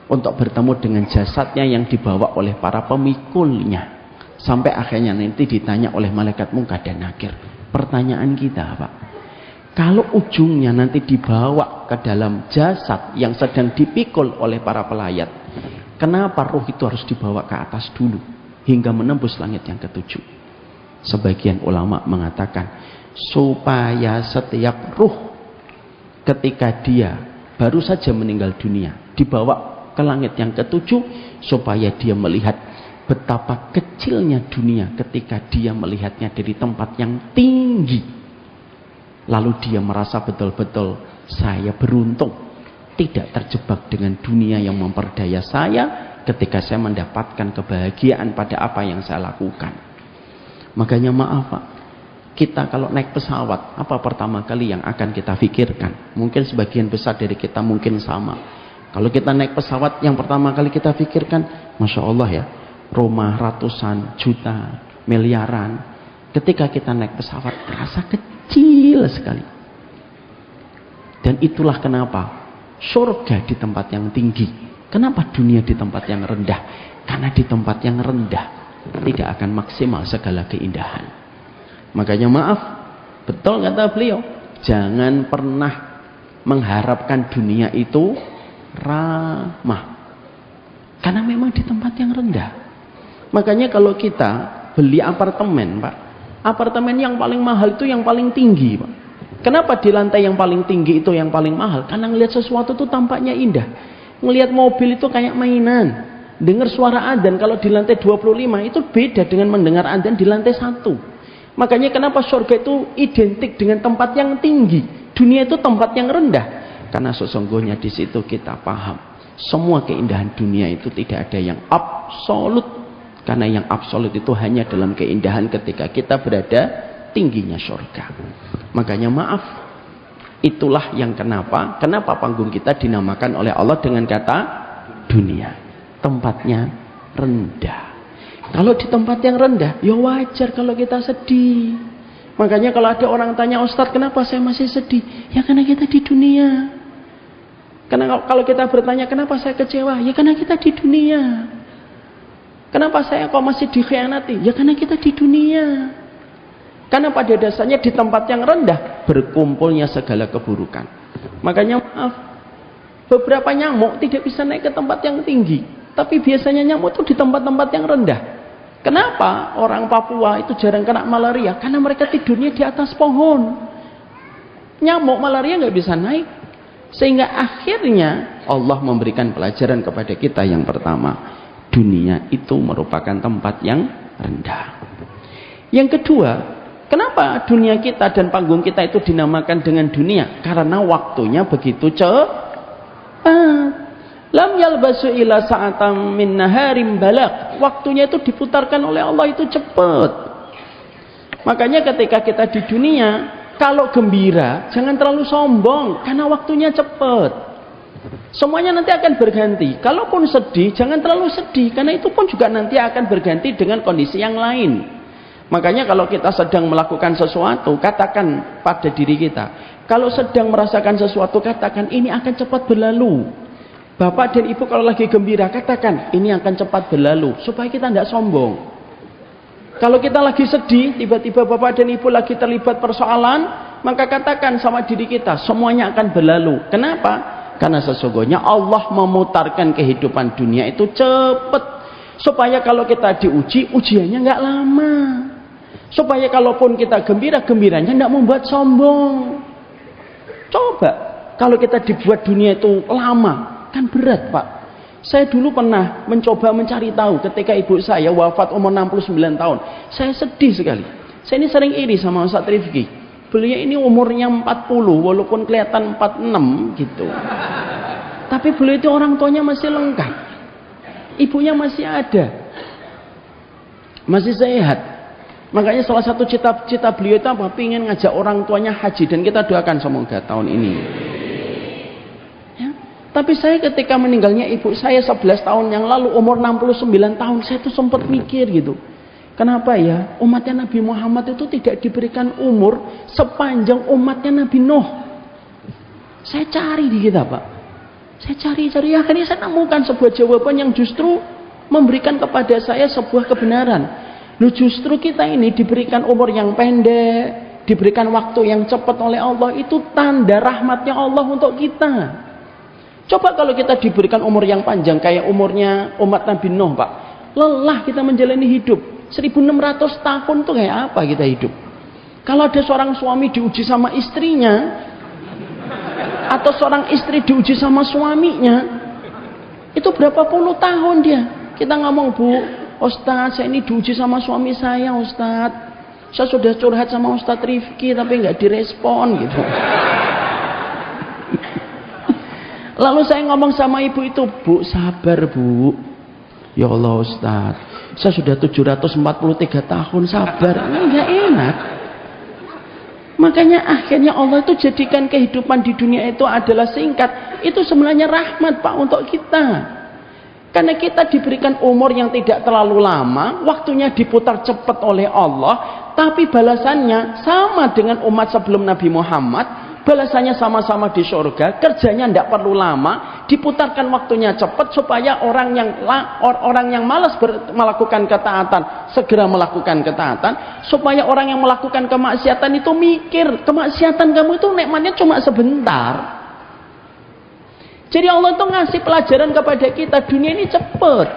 untuk bertemu dengan jasadnya yang dibawa oleh para pemikulnya, sampai akhirnya nanti ditanya oleh malaikat Munkar dan Nakir. Pertanyaan kita, Pak, kalau ujungnya nanti dibawa ke dalam jasad yang sedang dipikul oleh para pelayat, kenapa roh itu harus dibawa ke atas dulu hingga menembus langit yang ketujuh? Sebagian ulama mengatakan supaya setiap ruh ketika dia baru saja meninggal dunia dibawa ke langit yang ketujuh, supaya dia melihat betapa kecilnya dunia ketika dia melihatnya dari tempat yang tinggi. Lalu dia merasa betul-betul saya beruntung tidak terjebak dengan dunia yang memperdaya saya, ketika saya mendapatkan kebahagiaan pada apa yang saya lakukan. Makanya maaf Pak, kita kalau naik pesawat, apa pertama kali yang akan kita pikirkan? Mungkin sebagian besar dari kita mungkin sama. Kalau kita naik pesawat, yang pertama kali kita pikirkan, Masya Allah ya, rumah ratusan juta, miliaran. Ketika kita naik pesawat, terasa kecil sekali. Dan itulah kenapa surga di tempat yang tinggi. Kenapa dunia di tempat yang rendah? Karena di tempat yang rendah tidak akan maksimal segala keindahan. Makanya maaf, betul kata beliau, jangan pernah mengharapkan dunia itu ramah. Karena memang di tempat yang rendah. Makanya kalau kita beli apartemen Pak, apartemen yang paling mahal itu yang paling tinggi Pak. Kenapa di lantai yang paling tinggi itu yang paling mahal? Karena ngelihat sesuatu itu tampaknya indah. Ngelihat mobil itu kayak mainan. Dengar suara adzan kalau di lantai 25 itu beda dengan mendengar adzan di lantai 1. Makanya kenapa surga itu identik dengan tempat yang tinggi, dunia itu tempat yang rendah. Karena sesungguhnya di situ kita paham semua keindahan dunia itu tidak ada yang absolut. Karena yang absolut itu hanya dalam keindahan ketika kita berada tingginya surga. Makanya maaf, itulah yang kenapa panggung kita dinamakan oleh Allah dengan kata dunia. Tempatnya rendah. Kalau di tempat yang rendah, ya wajar kalau kita sedih. Makanya kalau ada orang tanya, Ustadz kenapa saya masih sedih? Ya karena kita di dunia. Karena kalau kita bertanya kenapa saya kecewa? Ya karena kita di dunia. Kenapa saya kok masih dikhianati? Ya karena kita di dunia. Karena pada dasarnya di tempat yang rendah berkumpulnya segala keburukan. Makanya maaf, beberapa nyamuk tidak bisa naik ke tempat yang tinggi. Tapi biasanya nyamuk itu di tempat-tempat yang rendah. Kenapa orang Papua itu jarang kena malaria? Karena mereka tidurnya di atas pohon. Nyamuk malaria nggak bisa naik. Sehingga akhirnya Allah memberikan pelajaran kepada kita yang pertama. Dunia itu merupakan tempat yang rendah. Yang kedua, kenapa dunia kita dan panggung kita itu dinamakan dengan dunia? Karena waktunya begitu cepat. Lam yalbasu ila sa'atam min naharim balak. Waktunya itu diputarkan oleh Allah itu cepat. Makanya ketika kita di dunia, kalau gembira jangan terlalu sombong karena waktunya cepat. Semuanya nanti akan berganti. Kalaupun sedih jangan terlalu sedih karena itu pun juga nanti akan berganti dengan kondisi yang lain. Makanya kalau kita sedang melakukan sesuatu, katakan pada diri kita, kalau sedang merasakan sesuatu, katakan ini akan cepat berlalu. Bapak dan ibu kalau lagi gembira, katakan ini akan cepat berlalu, supaya kita tidak sombong. Kalau kita lagi sedih, tiba-tiba bapak dan ibu lagi terlibat persoalan, maka katakan sama diri kita, semuanya akan berlalu. Kenapa? Karena sesungguhnya Allah memutarkan kehidupan dunia itu cepat, supaya kalau kita diuji, ujiannya nggak lama. Supaya kalaupun kita gembira, gembiranya tidak membuat sombong. Coba kalau kita dibuat dunia itu lama, kan berat Pak. Saya dulu pernah mencoba mencari tahu ketika ibu saya wafat umur 69 tahun. Saya sedih sekali. Saya ini sering iri sama Ustaz Rifki. Beliau ini umurnya 40 walaupun kelihatan 46 gitu. Tapi beliau itu orang tuanya masih lengkap. Ibunya masih ada. Masih sehat. Makanya salah satu cita-cita beliau itu apa? Pengen ngajak orang tuanya haji, dan kita doakan semoga tahun ini. Ya. Tapi saya ketika meninggalnya ibu saya 11 tahun yang lalu, umur 69 tahun, saya tuh sempat mikir gitu. Kenapa ya umatnya Nabi Muhammad itu tidak diberikan umur sepanjang umatnya Nabi Nuh? Saya cari di kitab Pak. Saya cari, akhirnya saya nemukan sebuah jawaban yang justru memberikan kepada saya sebuah kebenaran. Loh, justru kita ini diberikan umur yang pendek, diberikan waktu yang cepat oleh Allah, itu tanda rahmatnya Allah untuk kita. Coba kalau kita diberikan umur yang panjang kayak umurnya umat Nabi Nuh Pak, lelah kita menjalani hidup. 1600 tahun tuh kayak apa kita hidup? Kalau ada seorang suami diuji sama istrinya, atau seorang istri diuji sama suaminya, itu berapa puluh tahun dia. Kita ngomong, Bu, Ustadz saya ini diuji sama suami saya, Ustadz saya sudah curhat sama Ustadz Rifki tapi nggak direspon gitu. Lalu saya ngomong sama ibu itu, Bu sabar Bu, Ya Allah Ustaz, saya sudah 743 tahun sabar. Enggak enak. Makanya akhirnya Allah itu jadikan kehidupan di dunia itu adalah singkat. Itu sebenarnya rahmat Pak untuk kita. Karena kita diberikan umur yang tidak terlalu lama, waktunya diputar cepat oleh Allah, tapi balasannya sama dengan umat sebelum Nabi Muhammad. Balasannya sama-sama di surga, kerjanya tidak perlu lama, diputarkan waktunya cepat supaya orang yang malas melakukan ketaatan segera melakukan ketaatan, supaya orang yang melakukan kemaksiatan itu mikir kemaksiatan kamu itu nikmatnya cuma sebentar. Jadi Allah itu ngasih pelajaran kepada kita, dunia ini cepat.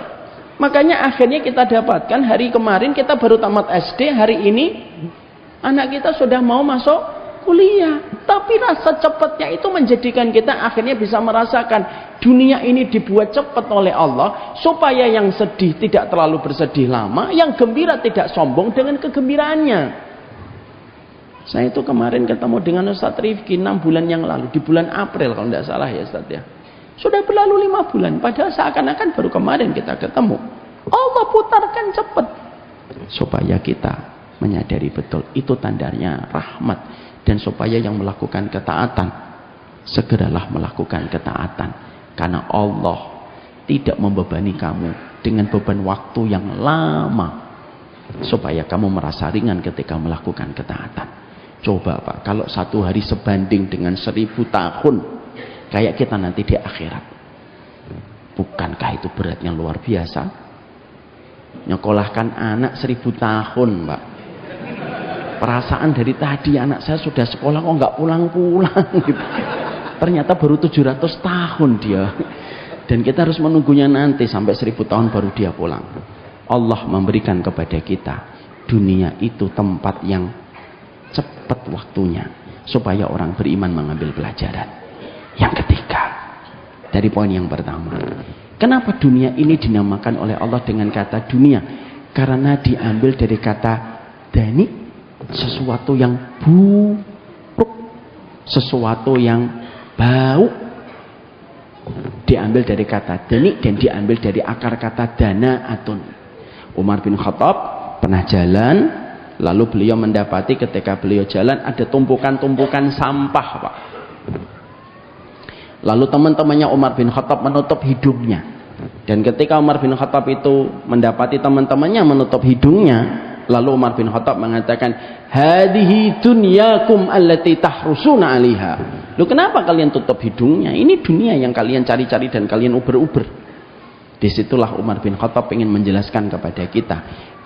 Makanya akhirnya kita dapatkan hari kemarin kita baru tamat SD, hari ini anak kita sudah mau masuk kuliah. Tapi rasa cepatnya itu menjadikan kita akhirnya bisa merasakan dunia ini dibuat cepat oleh Allah supaya yang sedih tidak terlalu bersedih lama, yang gembira tidak sombong dengan kegembiraannya. Saya itu kemarin ketemu dengan Ustaz Rifki 6 bulan yang lalu, di bulan April kalau tidak salah ya Ustaz ya. Sudah berlalu 5 bulan, padahal seakan-akan baru kemarin kita ketemu. Allah putarkan cepat supaya kita menyadari betul itu tandanya rahmat. Dan supaya yang melakukan ketaatan segeralah melakukan ketaatan, karena Allah tidak membebani kamu dengan beban waktu yang lama supaya kamu merasa ringan ketika melakukan ketaatan. Coba Pak, kalau 1 hari sebanding dengan 1000 tahun kayak kita nanti di akhirat, bukankah itu beratnya luar biasa? Nyekolahkan anak 1000 tahun Pak. Perasaan dari tadi anak saya sudah sekolah kok nggak pulang-pulang gitu. Ternyata baru 700 tahun dia. Dan kita harus menunggunya nanti sampai 1000 tahun baru dia pulang. Allah memberikan kepada kita dunia itu tempat yang cepat waktunya supaya orang beriman mengambil pelajaran. Yang ketiga, dari poin yang pertama, kenapa dunia ini dinamakan oleh Allah dengan kata dunia? Karena diambil dari kata dani, sesuatu yang buruk, sesuatu yang bau, diambil dari kata dani dan diambil dari akar kata dana atun. Umar bin Khattab pernah jalan, lalu beliau mendapati ketika beliau jalan ada tumpukan-tumpukan sampah Pak. Lalu teman-temannya Umar bin Khattab menutup hidungnya, dan ketika Umar bin Khattab itu mendapati teman-temannya menutup hidungnya, lalu Umar bin Khattab mengatakan, "Hadhihi dunyakum allati tahrusuna 'alaiha." Loh, kenapa kalian tutup hidungnya? Ini dunia yang kalian cari-cari dan kalian uber-uber. Disitulah Umar bin Khattab ingin menjelaskan kepada kita,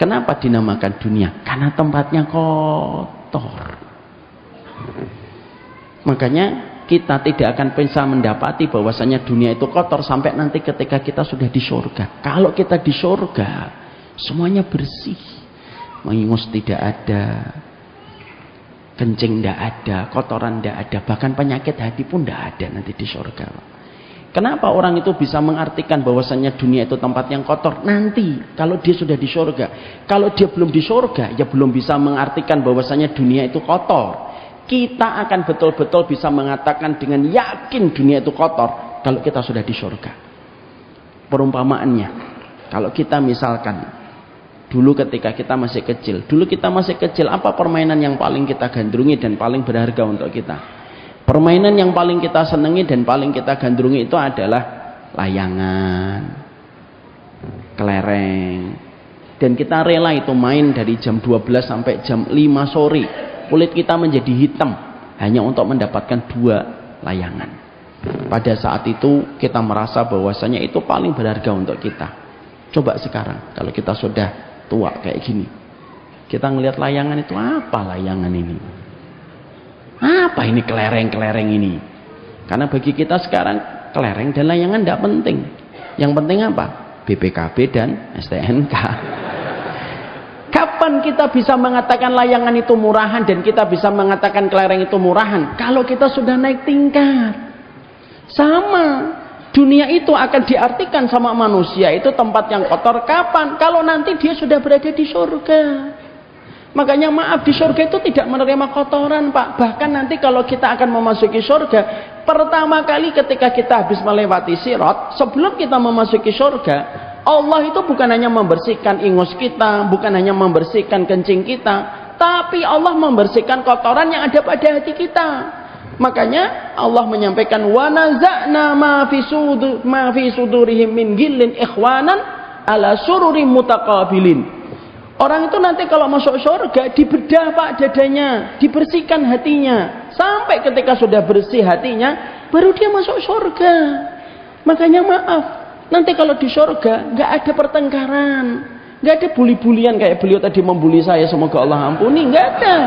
kenapa dinamakan dunia? Karena tempatnya kotor. Makanya kita tidak akan bisa mendapati bahwasanya dunia itu kotor sampai nanti ketika kita sudah di surga. Kalau kita di surga, semuanya bersih. Mengingus tidak ada, kencing tidak ada, kotoran tidak ada, bahkan penyakit hati pun tidak ada nanti di surga. Kenapa orang itu bisa mengartikan bahwasannya dunia itu tempat yang kotor? Nanti kalau dia sudah di surga. Kalau dia belum di surga, ya belum bisa mengartikan bahwasannya dunia itu kotor. Kita akan betul-betul bisa mengatakan dengan yakin dunia itu kotor kalau kita sudah di surga. Perumpamaannya, kalau kita misalkan dulu ketika kita masih kecil, apa permainan yang paling kita gandrungi dan paling berharga untuk kita? Permainan yang paling kita senangi dan paling kita gandrungi itu adalah layangan, kelereng. Dan kita rela itu main dari jam 12 sampai jam 5 sore. Kulit kita menjadi hitam hanya untuk mendapatkan 2 layangan. Pada saat itu kita merasa bahwasanya itu paling berharga untuk kita. Coba sekarang kalau kita sudah tua kayak gini, kita ngelihat layangan itu, apa layangan ini, apa ini kelereng-kelereng ini? Karena bagi kita sekarang kelereng dan layangan tidak penting. Yang penting apa? BPKB dan STNK. Kapan kita bisa mengatakan layangan itu murahan dan kita bisa mengatakan kelereng itu murahan? Kalau kita sudah naik tingkat. Sama, dunia itu akan diartikan sama manusia itu tempat yang kotor kapan? Kalau nanti dia sudah berada di surga. Makanya maaf, di surga itu tidak menerima kotoran Pak. Bahkan nanti kalau kita akan memasuki surga, pertama kali ketika kita habis melewati sirat, sebelum kita memasuki surga, Allah itu bukan hanya membersihkan ingus kita, bukan hanya membersihkan kencing kita, tapi Allah membersihkan kotoran yang ada pada hati kita. Makanya Allah menyampaikan wa naza'na ma fi sudurihim min ghillin ikhwanan ala sururim mutaqabilin. Orang itu nanti kalau masuk surga dibedah Pak dadanya, dibersihkan hatinya, sampai ketika sudah bersih hatinya baru dia masuk surga. Makanya maaf, nanti kalau di surga nggak ada pertengkaran, nggak ada bully-bulian kayak beliau tadi membuli saya, semoga Allah ampuni, nggak ada.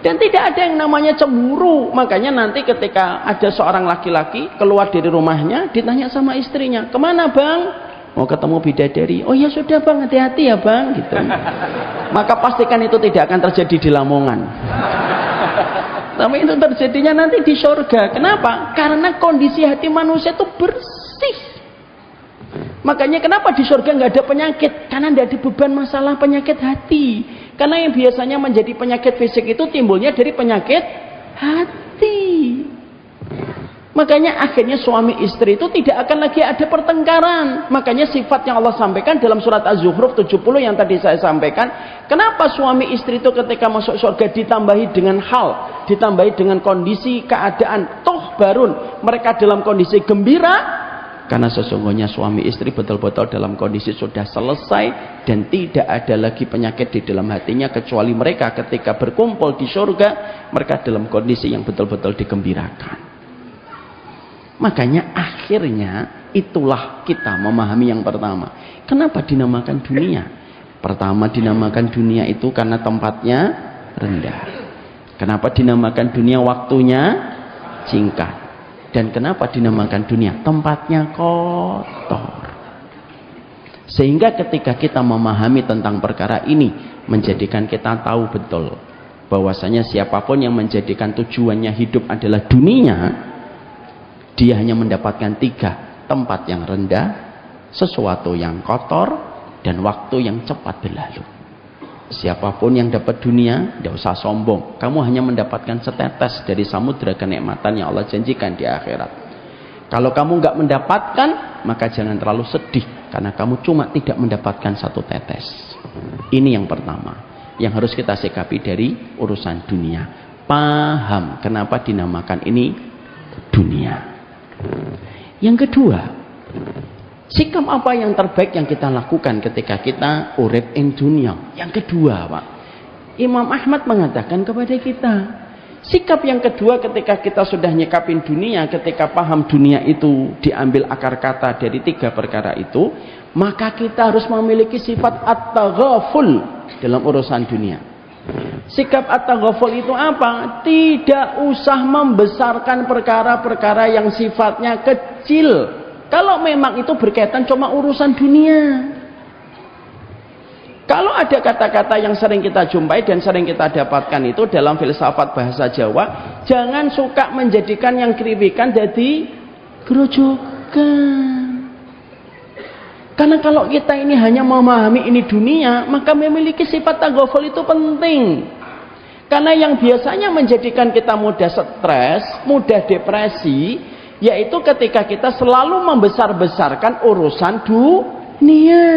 Dan tidak ada yang namanya cemburu. Makanya nanti ketika ada seorang laki-laki keluar dari rumahnya, ditanya sama istrinya, kemana bang? Mau ketemu bidadari. Oh ya sudah bang, hati-hati ya bang, gitu. Maka pastikan itu tidak akan terjadi di Lamongan. Tapi itu terjadinya nanti di surga. Kenapa? Karena kondisi hati manusia itu bersih. Makanya kenapa di surga nggak ada penyakit? Karena tidak ada beban masalah penyakit hati. Karena yang biasanya menjadi penyakit fisik itu timbulnya dari penyakit hati. Makanya akhirnya suami istri itu tidak akan lagi ada pertengkaran. Makanya sifat yang Allah sampaikan dalam surat Az-Zukhruf 70 yang tadi saya sampaikan. Kenapa suami istri itu ketika masuk surga ditambahi dengan hal, ditambahi dengan kondisi keadaan toh barun, mereka dalam kondisi gembira? Karena sesungguhnya suami istri betul-betul dalam kondisi sudah selesai dan tidak ada lagi penyakit di dalam hatinya, kecuali mereka ketika berkumpul di surga, mereka dalam kondisi yang betul-betul digembirakan. Makanya akhirnya itulah kita memahami yang pertama. Kenapa dinamakan dunia? Pertama dinamakan dunia itu karena tempatnya rendah. Kenapa dinamakan dunia? Waktunya singkat. Dan kenapa dinamakan dunia? Tempatnya kotor. Sehingga ketika kita memahami tentang perkara ini, menjadikan kita tahu betul bahwasanya siapapun yang menjadikan tujuannya hidup adalah dunia, dia hanya mendapatkan 3: tempat yang rendah, sesuatu yang kotor, dan waktu yang cepat berlalu. Siapapun yang dapat dunia, tidak usah sombong. Kamu hanya mendapatkan setetes dari samudera kenikmatan yang Allah janjikan di akhirat. Kalau kamu nggak mendapatkan, maka jangan terlalu sedih, karena kamu cuma tidak mendapatkan 1 tetes. Ini yang pertama, yang harus kita sikapi dari urusan dunia. Paham kenapa dinamakan ini dunia. Yang kedua, sikap apa yang terbaik yang kita lakukan ketika kita urip in dunia? Yang kedua, Pak, Imam Ahmad mengatakan kepada kita, sikap yang kedua ketika kita sudah nyikapin dunia, ketika paham dunia itu diambil akar kata dari 3 perkara itu, maka kita harus memiliki sifat at-taghaful dalam urusan dunia. Sikap at-taghaful itu apa? Tidak usah membesarkan perkara-perkara yang sifatnya kecil. Kalau memang itu berkaitan cuma urusan dunia. Kalau ada kata-kata yang sering kita jumpai dan sering kita dapatkan itu dalam filsafat bahasa Jawa, jangan suka menjadikan yang keribikan jadi gerojokan. Karena kalau kita ini hanya memahami ini dunia, maka memiliki sifat taghaful itu penting. Karena yang biasanya menjadikan kita mudah stres, mudah depresi, yaitu ketika kita selalu membesar-besarkan urusan dunia.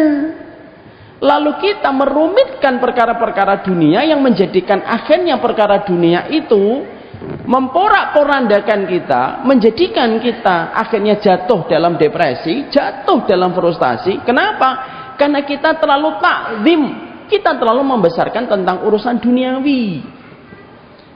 Lalu kita merumitkan perkara-perkara dunia yang menjadikan akhirnya perkara dunia itu memporak-porandakan kita, menjadikan kita akhirnya jatuh dalam depresi, jatuh dalam frustasi. Kenapa? Karena kita terlalu takzim, kita terlalu membesarkan tentang urusan duniawi.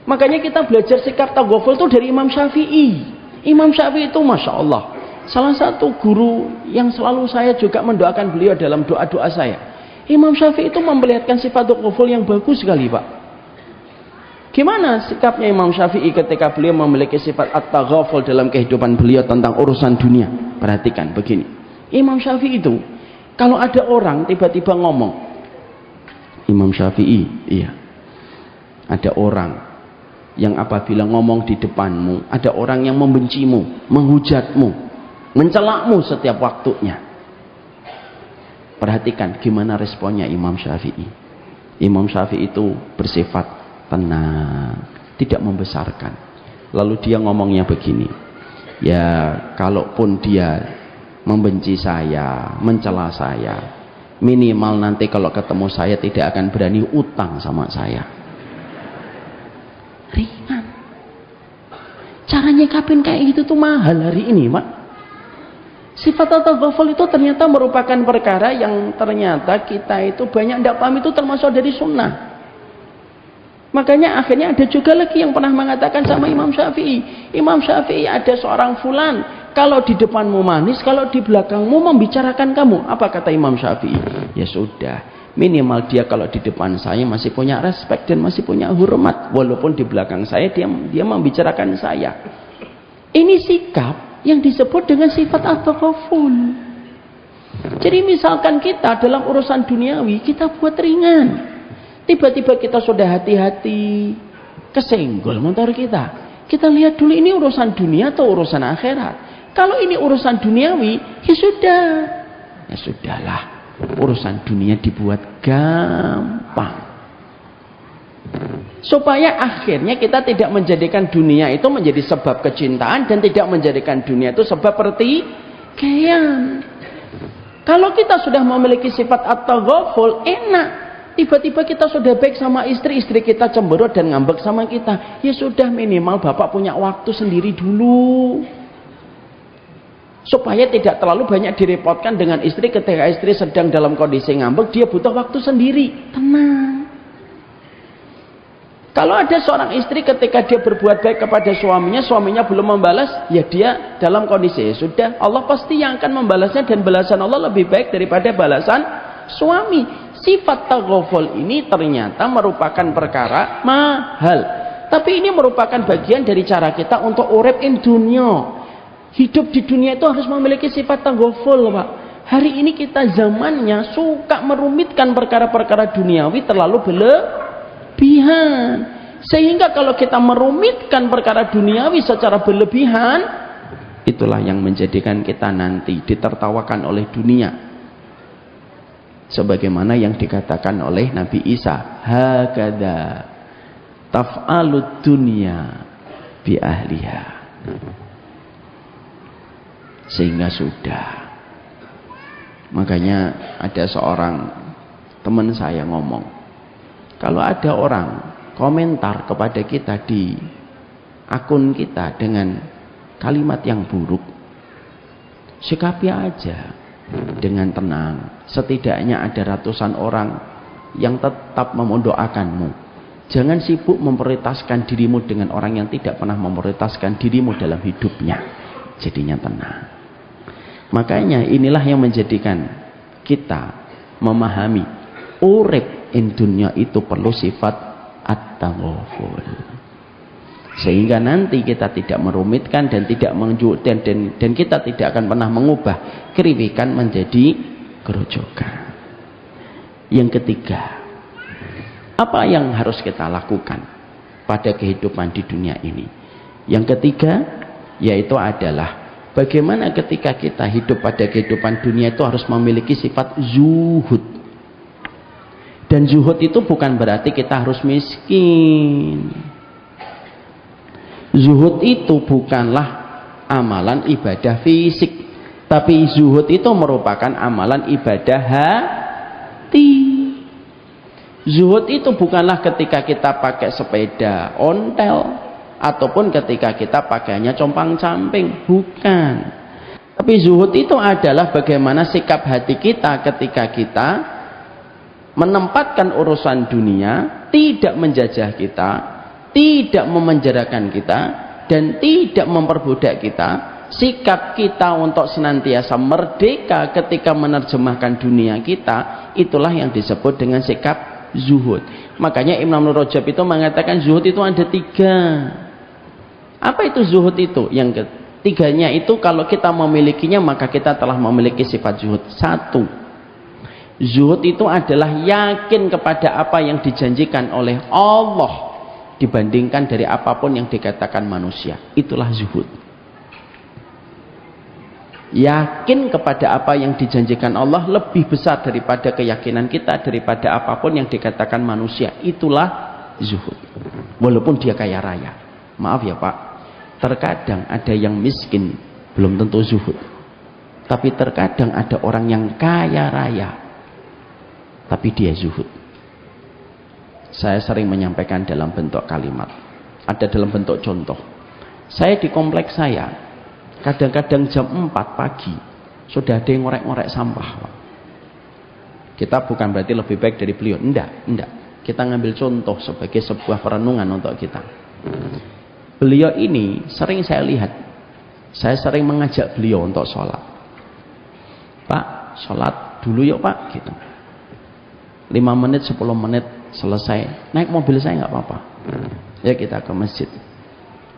Makanya kita belajar sikap taghaful itu dari Imam Syafi'i. Imam Syafi'i itu Masya Allah, salah satu guru yang selalu saya juga mendoakan beliau dalam doa-doa saya. Imam Syafi'i itu memperlihatkan sifat taghaful yang bagus sekali, Pak. Gimana sikapnya Imam Syafi'i ketika beliau memiliki sifat at-taghaful dalam kehidupan beliau tentang urusan dunia? Perhatikan begini. Imam Syafi'i itu, kalau ada orang tiba-tiba ngomong, Imam Syafi'i, iya, ada orang yang apabila ngomong di depanmu, ada orang yang membencimu, menghujatmu, mencelakmu setiap waktunya. Perhatikan gimana responnya Imam Syafi'i. Imam Syafi'i itu bersifat tenang, tidak membesarkan. Lalu dia ngomongnya begini, ya kalaupun dia membenci saya, mencela saya. Minimal nanti kalau ketemu saya tidak akan berani utang sama saya. Ringan. Cara nyikapin kayak gitu tuh mahal hari ini, Pak. Sifat at-taghaful itu ternyata merupakan perkara yang ternyata kita itu banyak tidak paham, itu termasuk dari sunnah. Makanya akhirnya ada juga lagi yang pernah mengatakan sama Imam Syafi'i. Imam Syafi'i, ada seorang fulan, kalau di depanmu manis, kalau di belakangmu membicarakan kamu. Apa kata Imam Syafi'i? Ya sudah, minimal dia kalau di depan saya masih punya respek dan masih punya hormat, walaupun di belakang saya dia membicarakan saya. Ini sikap yang disebut dengan sifat at-taghaful. Jadi misalkan kita dalam urusan duniawi kita buat ringan, tiba-tiba kita sudah hati-hati, kesenggol motor kita. Kita lihat dulu ini urusan dunia atau urusan akhirat. Kalau ini urusan duniawi, ya sudah. Ya sudahlah, urusan dunia dibuat gampang. Supaya akhirnya kita tidak menjadikan dunia itu menjadi sebab kecintaan dan tidak menjadikan dunia itu sebab pertikaian. Kalau kita sudah memiliki sifat at-taghaful, enak. Tiba-tiba kita sudah baik sama istri kita cemberut dan ngambek sama kita. Ya sudah, minimal bapak punya waktu sendiri dulu. Supaya tidak terlalu banyak direpotkan dengan istri ketika istri sedang dalam kondisi ngambek, dia butuh waktu sendiri. Tenang. Kalau ada seorang istri ketika dia berbuat baik kepada suaminya belum membalas, ya dia dalam kondisi, ya sudah, Allah pasti yang akan membalasnya dan balasan Allah lebih baik daripada balasan suami. Sifat taghaful ini ternyata merupakan perkara mahal. Tapi ini merupakan bagian dari cara kita untuk urip in dunia. Hidup di dunia itu harus memiliki sifat taghaful, Pak. Hari ini kita zamannya suka merumitkan perkara-perkara duniawi terlalu berlebihan. Sehingga kalau kita merumitkan perkara duniawi secara berlebihan, itulah yang menjadikan kita nanti ditertawakan oleh dunia. Sebagaimana yang dikatakan oleh Nabi Isa, hakadha taf'alud dunya bi ahliha. Sehingga sudah. Makanya ada seorang teman saya ngomong, kalau ada orang komentar kepada kita di akun kita dengan kalimat yang buruk, sikapi aja dengan tenang. Setidaknya ada ratusan orang yang tetap mendoakanmu. Jangan sibuk memprioritaskan dirimu dengan orang yang tidak pernah memprioritaskan dirimu dalam hidupnya. Jadinya tenang. Makanya inilah yang menjadikan kita memahami urip in dunya itu perlu sifat at-taghaful. Sehingga nanti kita tidak merumitkan dan tidak dan kita tidak akan pernah mengubah keriwikan menjadi kerucukan. Yang ketiga, apa yang harus kita lakukan pada kehidupan di dunia ini? Yang ketiga, yaitu adalah bagaimana ketika kita hidup pada kehidupan dunia itu harus memiliki sifat zuhud. Dan zuhud itu bukan berarti kita harus miskin. Zuhud itu bukanlah amalan ibadah fisik, tapi zuhud itu merupakan amalan ibadah hati. Zuhud itu bukanlah ketika kita pakai sepeda ontel ataupun ketika kita pakainya compang-camping, bukan. Tapi zuhud itu adalah bagaimana sikap hati kita ketika kita menempatkan urusan dunia, tidak menjajah kita, tidak memenjarakan kita, dan tidak memperbudak kita. Sikap kita untuk senantiasa merdeka ketika menerjemahkan dunia kita, itulah yang disebut dengan sikap zuhud. Makanya Imam Ibnu Rajab itu mengatakan zuhud itu ada 3. Apa itu zuhud itu? Yang ketiganya itu kalau kita memilikinya maka kita telah memiliki sifat zuhud. 1. Zuhud itu adalah yakin kepada apa yang dijanjikan oleh Allah dibandingkan dari apapun yang dikatakan manusia. Itulah zuhud. Yakin kepada apa yang dijanjikan Allah lebih besar daripada keyakinan kita daripada apapun yang dikatakan manusia. Itulah zuhud. Walaupun dia kaya raya. Maaf ya Pak, terkadang ada yang miskin belum tentu zuhud. Tapi terkadang ada orang yang kaya raya, tapi dia zuhud. Saya sering menyampaikan dalam bentuk kalimat, ada dalam bentuk contoh. Saya di kompleks saya, kadang-kadang jam 4 pagi, sudah ada yang ngorek-ngorek sampah. Kita bukan berarti lebih baik dari beliau, enggak. Kita ngambil contoh sebagai sebuah perenungan untuk kita. Beliau ini sering saya lihat, saya sering mengajak beliau untuk sholat. Pak, sholat dulu yuk Pak, gitu. 5 menit, 10 menit selesai, naik mobil saya nggak apa-apa. Ya kita ke masjid.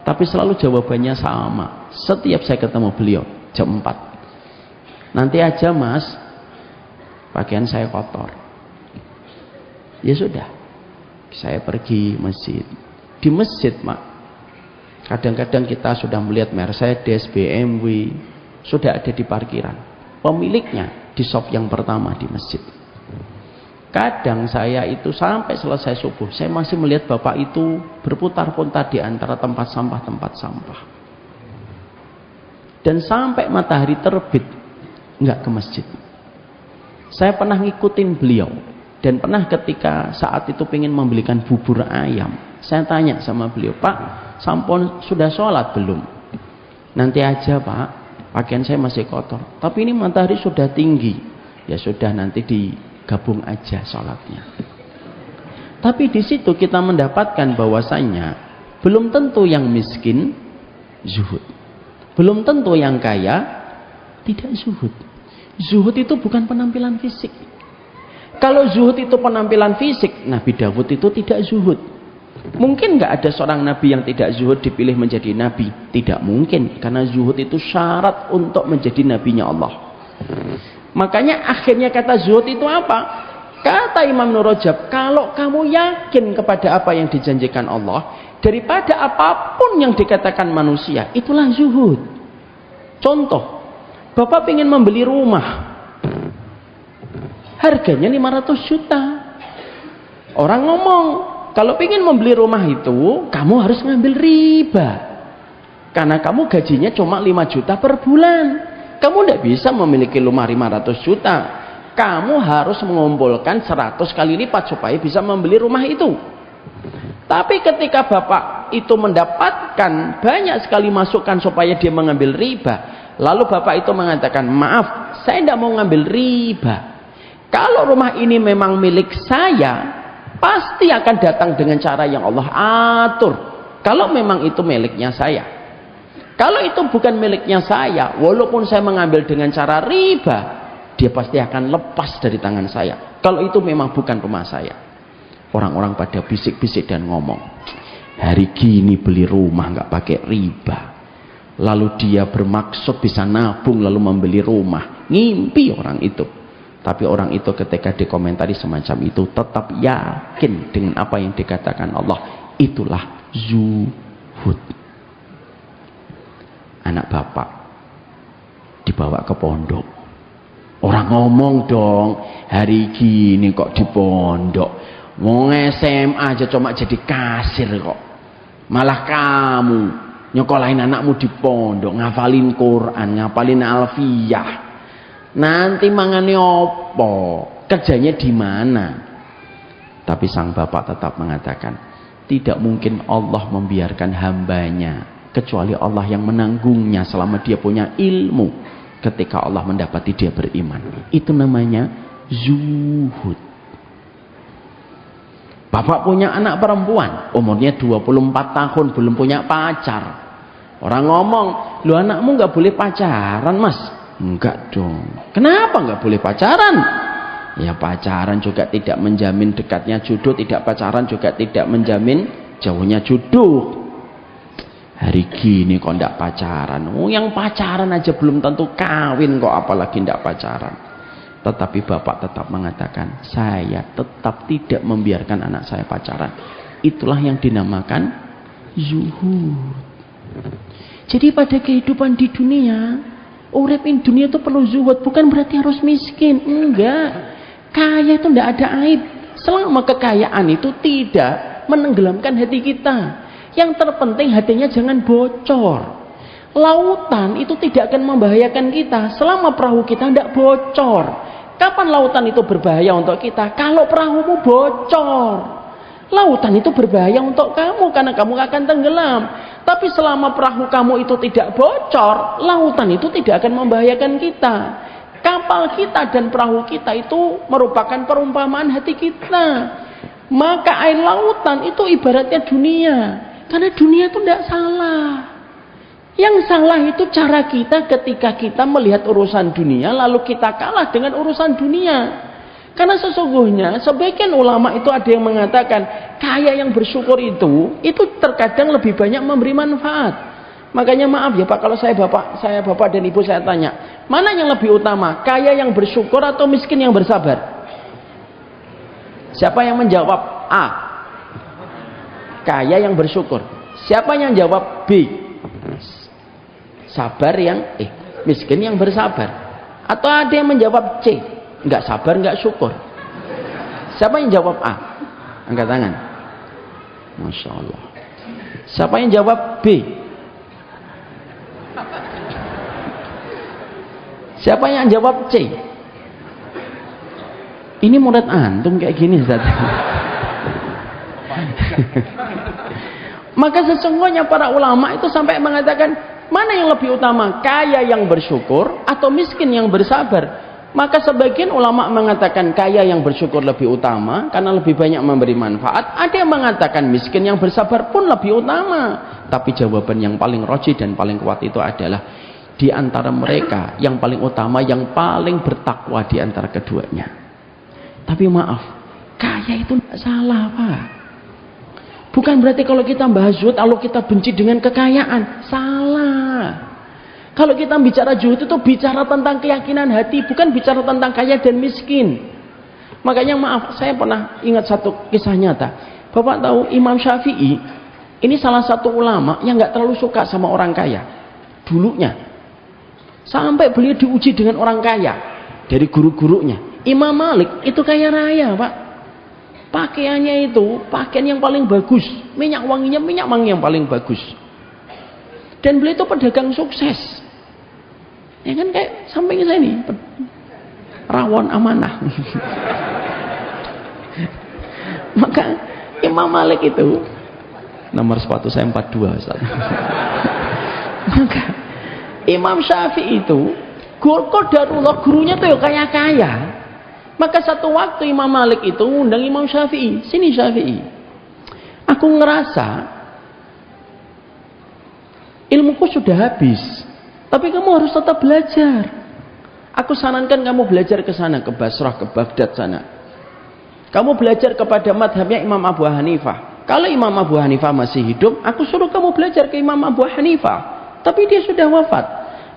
Tapi selalu jawabannya sama. Setiap saya ketemu beliau jam 4. Nanti aja Mas, pakaian saya kotor. Ya sudah, saya pergi masjid. Di masjid Mak, kadang-kadang kita sudah melihat Mercedes, BMW sudah ada di parkiran. Pemiliknya di sop yang pertama di masjid. Kadang saya itu sampai selesai subuh, saya masih melihat bapak itu berputar-putar di antara tempat sampah. Dan sampai matahari terbit, nggak ke masjid. Saya pernah ngikutin beliau, dan pernah ketika saat itu pengen membelikan bubur ayam, saya tanya sama beliau, Pak, sampun sudah sholat belum? Nanti aja Pak, pakaian saya masih kotor. Tapi ini matahari sudah tinggi. Ya sudah, nanti digabung aja sholatnya. Tapi di situ kita mendapatkan bahwasannya belum tentu yang miskin zuhud. Belum tentu yang kaya tidak zuhud. Zuhud itu bukan penampilan fisik. Kalau zuhud itu penampilan fisik, Nabi Dawud itu tidak zuhud. Mungkin nggak ada seorang nabi yang tidak zuhud dipilih menjadi nabi? Tidak mungkin, karena zuhud itu syarat untuk menjadi nabinya Allah. Makanya akhirnya kata zuhud itu apa? Kata Imam Nur Rajab, kalau kamu yakin kepada apa yang dijanjikan Allah, daripada apapun yang dikatakan manusia, itulah zuhud. Contoh, Bapak ingin membeli rumah, harganya 500 juta. Orang ngomong, kalau ingin membeli rumah itu, kamu harus ngambil riba. Karena kamu gajinya cuma 5 juta per bulan. Kamu tidak bisa memiliki rumah 500 juta. Kamu harus mengumpulkan 100 kali lipat supaya bisa membeli rumah itu. Tapi ketika Bapak itu mendapatkan banyak sekali masukan supaya dia mengambil riba, lalu Bapak itu mengatakan, maaf, saya tidak mau ngambil riba. Kalau rumah ini memang milik saya, pasti akan datang dengan cara yang Allah atur. Kalau memang itu miliknya saya. Kalau itu bukan miliknya saya, walaupun saya mengambil dengan cara riba, dia pasti akan lepas dari tangan saya. Kalau itu memang bukan rumah saya. Orang-orang pada bisik-bisik dan ngomong, hari gini beli rumah nggak pakai riba. Lalu dia bermaksud bisa nabung lalu membeli rumah. Ngimpi orang itu. Tapi orang itu ketika dikomentari semacam itu tetap yakin dengan apa yang dikatakan Allah. Itulah zuhud. Anak bapak dibawa ke pondok. Orang ngomong dong, hari gini kok di pondok. Mau SMA aja cuma jadi kasir kok. Malah kamu nyokolain anakmu di pondok, ngafalin Quran, ngafalin Alfiyah. Nanti mangane opo? Kerjanya di mana? Tapi sang bapak tetap mengatakan, tidak mungkin Allah membiarkan hambanya, kecuali Allah yang menanggungnya selama dia punya ilmu. Ketika Allah mendapati dia beriman, itu namanya zuhud. Bapak punya anak perempuan, umurnya 24 tahun, belum punya pacar. Orang ngomong, lu anakmu gak boleh pacaran Mas. Enggak dong. Kenapa nggak boleh pacaran? Ya pacaran juga tidak menjamin dekatnya jodoh, tidak pacaran juga tidak menjamin jauhnya jodoh. Hari gini kok ndak pacaran? Oh, yang pacaran aja belum tentu kawin kok, apalagi ndak pacaran. Tetapi bapak tetap mengatakan, saya tetap tidak membiarkan anak saya pacaran. Itulah yang dinamakan zuhud. Jadi pada kehidupan di dunia, uripin dunia itu perlu zuhud, bukan berarti harus miskin. Enggak. Kaya itu tidak ada aib. Selama kekayaan itu tidak menenggelamkan hati kita. Yang terpenting hatinya jangan bocor. Lautan itu tidak akan membahayakan kita selama perahu kita tidak bocor. Kapan lautan itu berbahaya untuk kita? Kalau perahumu bocor. Lautan itu berbahaya untuk kamu karena kamu akan tenggelam. Tapi selama perahu kamu itu tidak bocor, lautan itu tidak akan membahayakan kita. Kapal kita dan perahu kita itu merupakan perumpamaan hati kita. Maka air lautan itu ibaratnya dunia. Karena dunia itu tidak salah. Yang salah itu cara kita ketika kita melihat urusan dunia lalu kita kalah dengan urusan dunia. Karena sesungguhnya sebagian ulama itu ada yang mengatakan kaya yang bersyukur itu terkadang lebih banyak memberi manfaat. Makanya maaf ya Pak, kalau saya bapak dan ibu saya tanya, mana yang lebih utama, kaya yang bersyukur atau miskin yang bersabar? Siapa yang menjawab A? Kaya yang bersyukur. Siapa yang jawab B? Miskin yang bersabar. Atau ada yang menjawab C? Enggak sabar, enggak syukur. Siapa yang jawab A? Angkat tangan. Masya Allah. Siapa yang jawab B? Siapa yang jawab C? Ini murid antum kayak gini Ustaz. Maka sesungguhnya para ulama itu sampai mengatakan, mana yang lebih utama, kaya yang bersyukur atau miskin yang bersabar? Maka sebagian ulama mengatakan kaya yang bersyukur lebih utama karena lebih banyak memberi manfaat. Ada yang mengatakan miskin yang bersabar pun lebih utama. Tapi jawaban yang paling rajih dan paling kuat itu adalah di antara mereka yang paling utama, yang paling bertakwa di antara keduanya. Tapi maaf, kaya itu tidak salah Pak. Bukan berarti kalau kita bahas zuhud lalu kita benci dengan kekayaan. Salah. Kalau kita bicara zuhud itu bicara tentang keyakinan hati, bukan bicara tentang kaya dan miskin. Makanya maaf, saya pernah ingat satu kisah nyata. Bapak tahu Imam Syafi'i ini salah satu ulama yang nggak terlalu suka sama orang kaya dulunya. Sampai beliau diuji dengan orang kaya dari guru-gurunya. Imam Malik itu kaya raya Pak. Pakaiannya itu pakaian yang paling bagus, minyak wangi yang paling bagus. Dan beliau itu pedagang sukses. Ya kan kayak samping saya ini rawon amanah. Maka Imam Malik itu nomor sepatu saya 42 Ustaz. Maka Imam Syafi'i itu qadarullah gurunya tuh kaya-kaya. Maka satu waktu Imam Malik itu undang Imam Syafi'i, sini Syafi'i, aku ngerasa ilmuku sudah habis, tapi kamu harus tetap belajar. Aku sarankan kamu belajar ke sana, ke Basrah, ke Baghdad sana. Kamu belajar kepada madhabnya Imam Abu Hanifah. Kalau Imam Abu Hanifah masih hidup, aku suruh kamu belajar ke Imam Abu Hanifah. Tapi dia sudah wafat.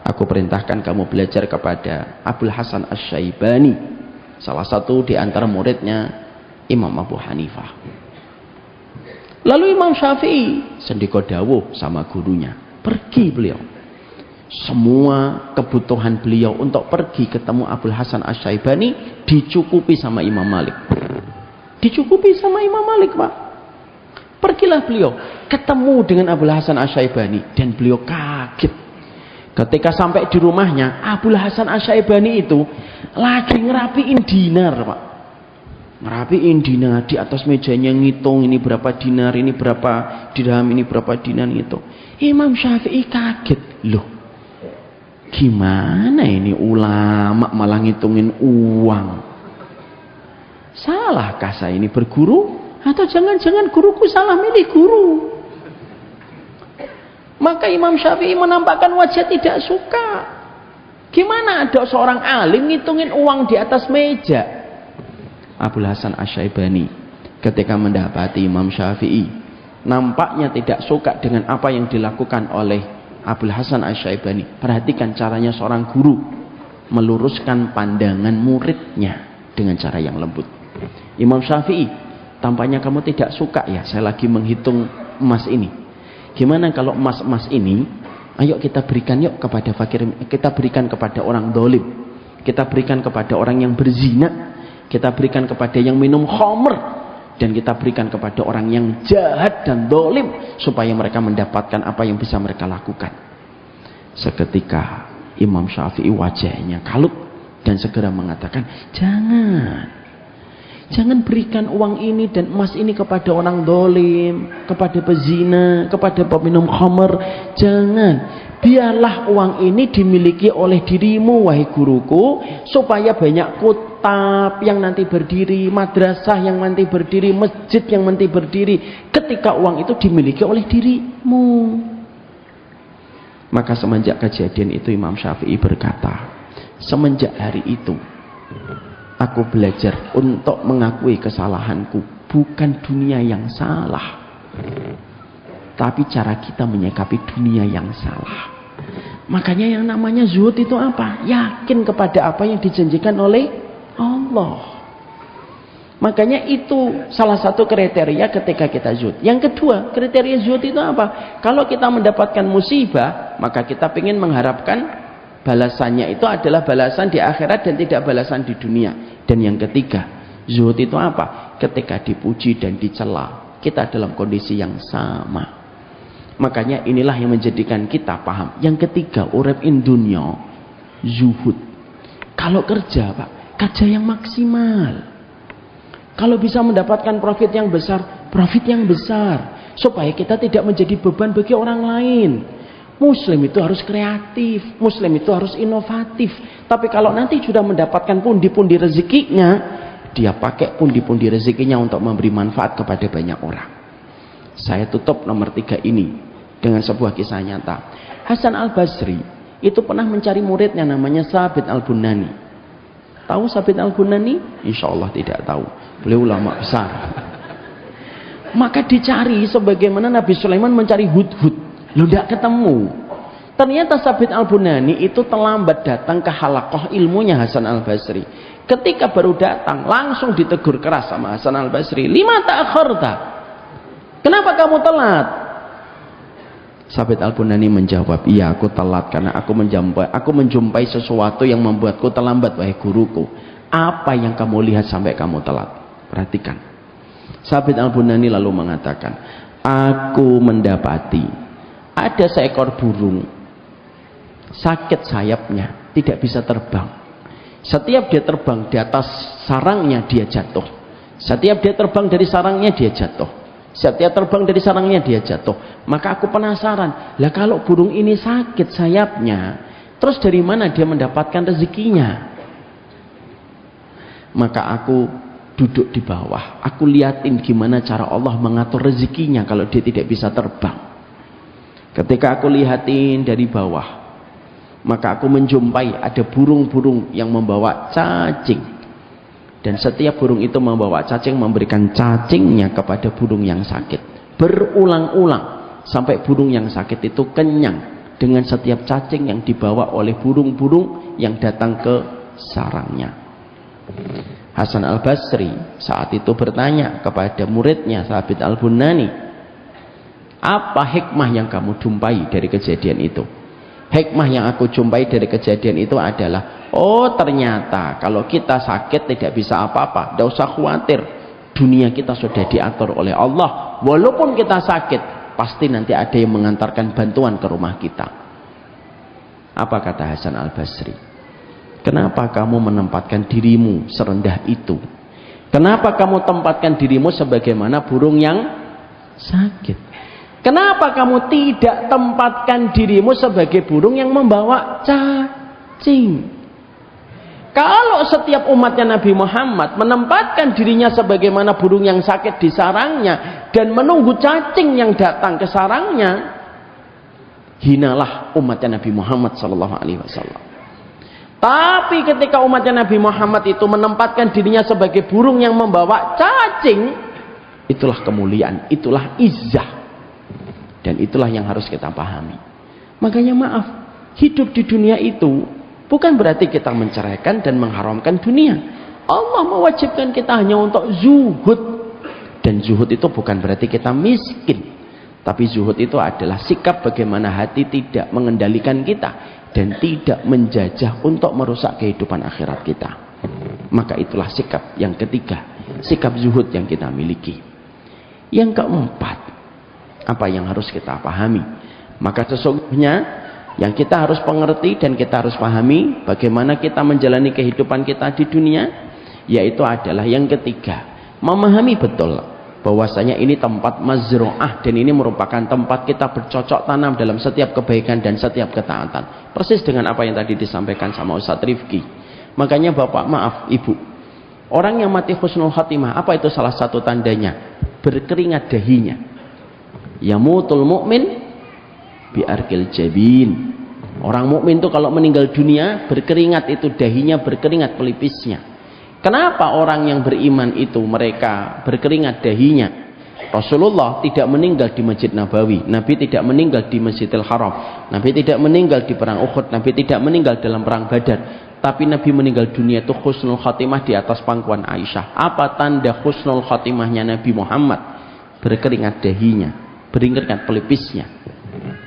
Aku perintahkan kamu belajar kepada Abul Hasan Asy-Syaibani, salah satu di antara muridnya Imam Abu Hanifah. Lalu Imam Syafi'i sendiko dawuh sama gurunya, pergi beliau. Semua kebutuhan beliau untuk pergi ketemu Abul Hasan Asy-Syaibani dicukupi sama Imam Malik. Dicukupi sama Imam Malik Pak. Pergilah beliau ketemu dengan Abul Hasan Asy-Syaibani dan beliau kaget. Ketika sampai di rumahnya, Abul Hasan Asy-Syaibani itu lagi ngerapiin dinar Pak. Ngerapiin dinar, di atas mejanya ngitung ini berapa dinar, ini berapa dirham, ini berapa dinar gitu. Imam Syafi'i kaget, loh gimana ini ulama malah ngitungin uang? Salahkah saya ini berguru? Atau jangan-jangan guruku salah milih guru? Maka Imam Syafi'i menampakkan wajah tidak suka. Gimana ada seorang alim ngitungin uang di atas meja? Abul Hasan Asy-Syaibani ketika mendapati Imam Syafi'i nampaknya tidak suka dengan apa yang dilakukan oleh Abul Hasan Asy-Syaibani. Perhatikan caranya seorang guru meluruskan pandangan muridnya dengan cara yang lembut. Imam Syafi'i, tampaknya kamu tidak suka ya saya lagi menghitung emas ini. Gimana kalau emas-emas ini, ayo kita berikan yuk kepada fakir, kita berikan kepada orang dolim, kita berikan kepada orang yang berzina, kita berikan kepada yang minum khamr, dan kita berikan kepada orang yang jahat dan dolim, supaya mereka mendapatkan apa yang bisa mereka lakukan. Seketika Imam Syafi'i wajahnya kalut dan segera mengatakan, jangan berikan uang ini dan emas ini kepada orang dolim, kepada pezina, kepada peminum khamr. Jangan. Biarlah uang ini dimiliki oleh dirimu, wahai guruku, supaya banyak kutab yang nanti berdiri, madrasah yang nanti berdiri, masjid yang nanti berdiri, ketika uang itu dimiliki oleh dirimu. Maka semenjak kejadian itu Imam Syafi'i berkata, semenjak hari itu aku belajar untuk mengakui kesalahanku. Bukan dunia yang salah, tapi cara kita menyikapi dunia yang salah. Makanya yang namanya zuhud itu apa? Yakin kepada apa yang dijanjikan oleh Allah. Makanya itu salah satu kriteria ketika kita zuhud. Yang kedua, kriteria zuhud itu apa? Kalau kita mendapatkan musibah, maka kita ingin mengharapkan balasannya itu adalah balasan di akhirat dan tidak balasan di dunia. Dan yang ketiga, zuhud itu apa? Ketika dipuji dan dicela, kita dalam kondisi yang sama. Makanya inilah yang menjadikan kita paham. Yang ketiga, urip in dunya, zuhud. Kalau kerja, Pak, kerja yang maksimal. Kalau bisa mendapatkan profit yang besar, profit yang besar, supaya kita tidak menjadi beban bagi orang lain. Muslim itu harus kreatif, Muslim itu harus inovatif. Tapi kalau nanti sudah mendapatkan pundi-pundi rezekinya, dia pakai pundi-pundi rezekinya untuk memberi manfaat kepada banyak orang. Saya tutup nomor 3 ini dengan sebuah kisah nyata. Hasan al-Basri itu pernah mencari muridnya namanya Sabit al-Bunani. Tahu Sabit al-Bunani? Insya Allah tidak tahu. Beliau ulama besar. Maka dicari sebagaimana Nabi Sulaiman mencari hudhud. Lu tidak ketemu. Ternyata Sabit al-Bunani itu terlambat datang ke halaqah ilmunya Hasan al-Basri. Ketika baru datang, langsung ditegur keras sama Hasan al-Basri. Lima ta'akharta? Kenapa kamu telat? Sabit al-Bunani menjawab, iya aku telat karena aku menjumpai sesuatu yang membuatku terlambat, wahai guruku. Apa yang kamu lihat sampai kamu telat? Perhatikan. Sabit al-Bunani lalu mengatakan, aku mendapati ada seekor burung sakit sayapnya, tidak bisa terbang. Setiap dia terbang di atas sarangnya dia jatuh. Setiap dia terbang dari sarangnya dia jatuh. Setiap terbang dari sarangnya dia jatuh. Maka aku penasaran, lah kalau burung ini sakit sayapnya, terus dari mana dia mendapatkan rezekinya? Maka aku duduk di bawah, aku liatin gimana cara Allah mengatur rezekinya kalau dia tidak bisa terbang. Ketika aku lihatin dari bawah, maka aku menjumpai ada burung-burung yang membawa cacing. Dan setiap burung itu membawa cacing, memberikan cacingnya kepada burung yang sakit. Berulang-ulang sampai burung yang sakit itu kenyang dengan setiap cacing yang dibawa oleh burung-burung yang datang ke sarangnya. Hasan al-Basri saat itu bertanya kepada muridnya Sabit al-Bunani, apa hikmah yang kamu jumpai dari kejadian itu? Hikmah yang aku jumpai dari kejadian itu adalah, oh ternyata kalau kita sakit tidak bisa apa-apa, tidak usah khawatir, dunia kita sudah diatur oleh Allah. Walaupun kita sakit, pasti nanti ada yang mengantarkan bantuan ke rumah kita. Apa kata Hasan al-Basri? Kenapa kamu menempatkan dirimu serendah itu? Kenapa kamu tempatkan dirimu sebagaimana burung yang sakit? Kenapa kamu tidak tempatkan dirimu sebagai burung yang membawa cacing? Kalau setiap umatnya Nabi Muhammad menempatkan dirinya sebagaimana burung yang sakit di sarangnya dan menunggu cacing yang datang ke sarangnya, hinalah umatnya Nabi Muhammad SAW. Tapi ketika umatnya Nabi Muhammad itu menempatkan dirinya sebagai burung yang membawa cacing, itulah kemuliaan, itulah izzah. Dan itulah yang harus kita pahami. Makanya maaf, hidup di dunia itu bukan berarti kita menceraikan dan mengharamkan dunia. Allah mewajibkan kita hanya untuk zuhud. Dan zuhud itu bukan berarti kita miskin. Tapi zuhud itu adalah sikap bagaimana hati tidak mengendalikan kita dan tidak menjajah untuk merusak kehidupan akhirat kita. Maka itulah sikap yang ketiga, sikap zuhud yang kita miliki. Yang keempat, apa yang harus kita pahami? Maka sesungguhnya Yang kita harus pengerti dan kita harus pahami bagaimana kita menjalani kehidupan kita di dunia, yaitu adalah yang ketiga, memahami betul bahwasanya ini tempat mazru'ah dan ini merupakan tempat kita bercocok tanam dalam setiap kebaikan dan setiap ketaatan. Persis dengan apa yang tadi disampaikan sama Ustadz Rifki. Makanya Bapak, maaf Ibu, orang yang mati husnul khatimah, apa itu salah satu tandanya? Berkeringat dahinya. Yamutul mu'min biarkil jabin. Orang mukmin itu kalau meninggal dunia berkeringat, itu dahinya berkeringat, pelipisnya. Kenapa orang yang beriman itu mereka berkeringat dahinya? Rasulullah tidak meninggal di Masjid Nabawi, Nabi tidak meninggal di Masjidil Haram, Nabi tidak meninggal di perang Uhud, Nabi tidak meninggal dalam perang Badar, tapi Nabi meninggal dunia itu husnul khatimah di atas pangkuan Aisyah. Apa tanda husnul khatimahnya Nabi Muhammad? Berkeringat dahinya, berkeringat pelipisnya.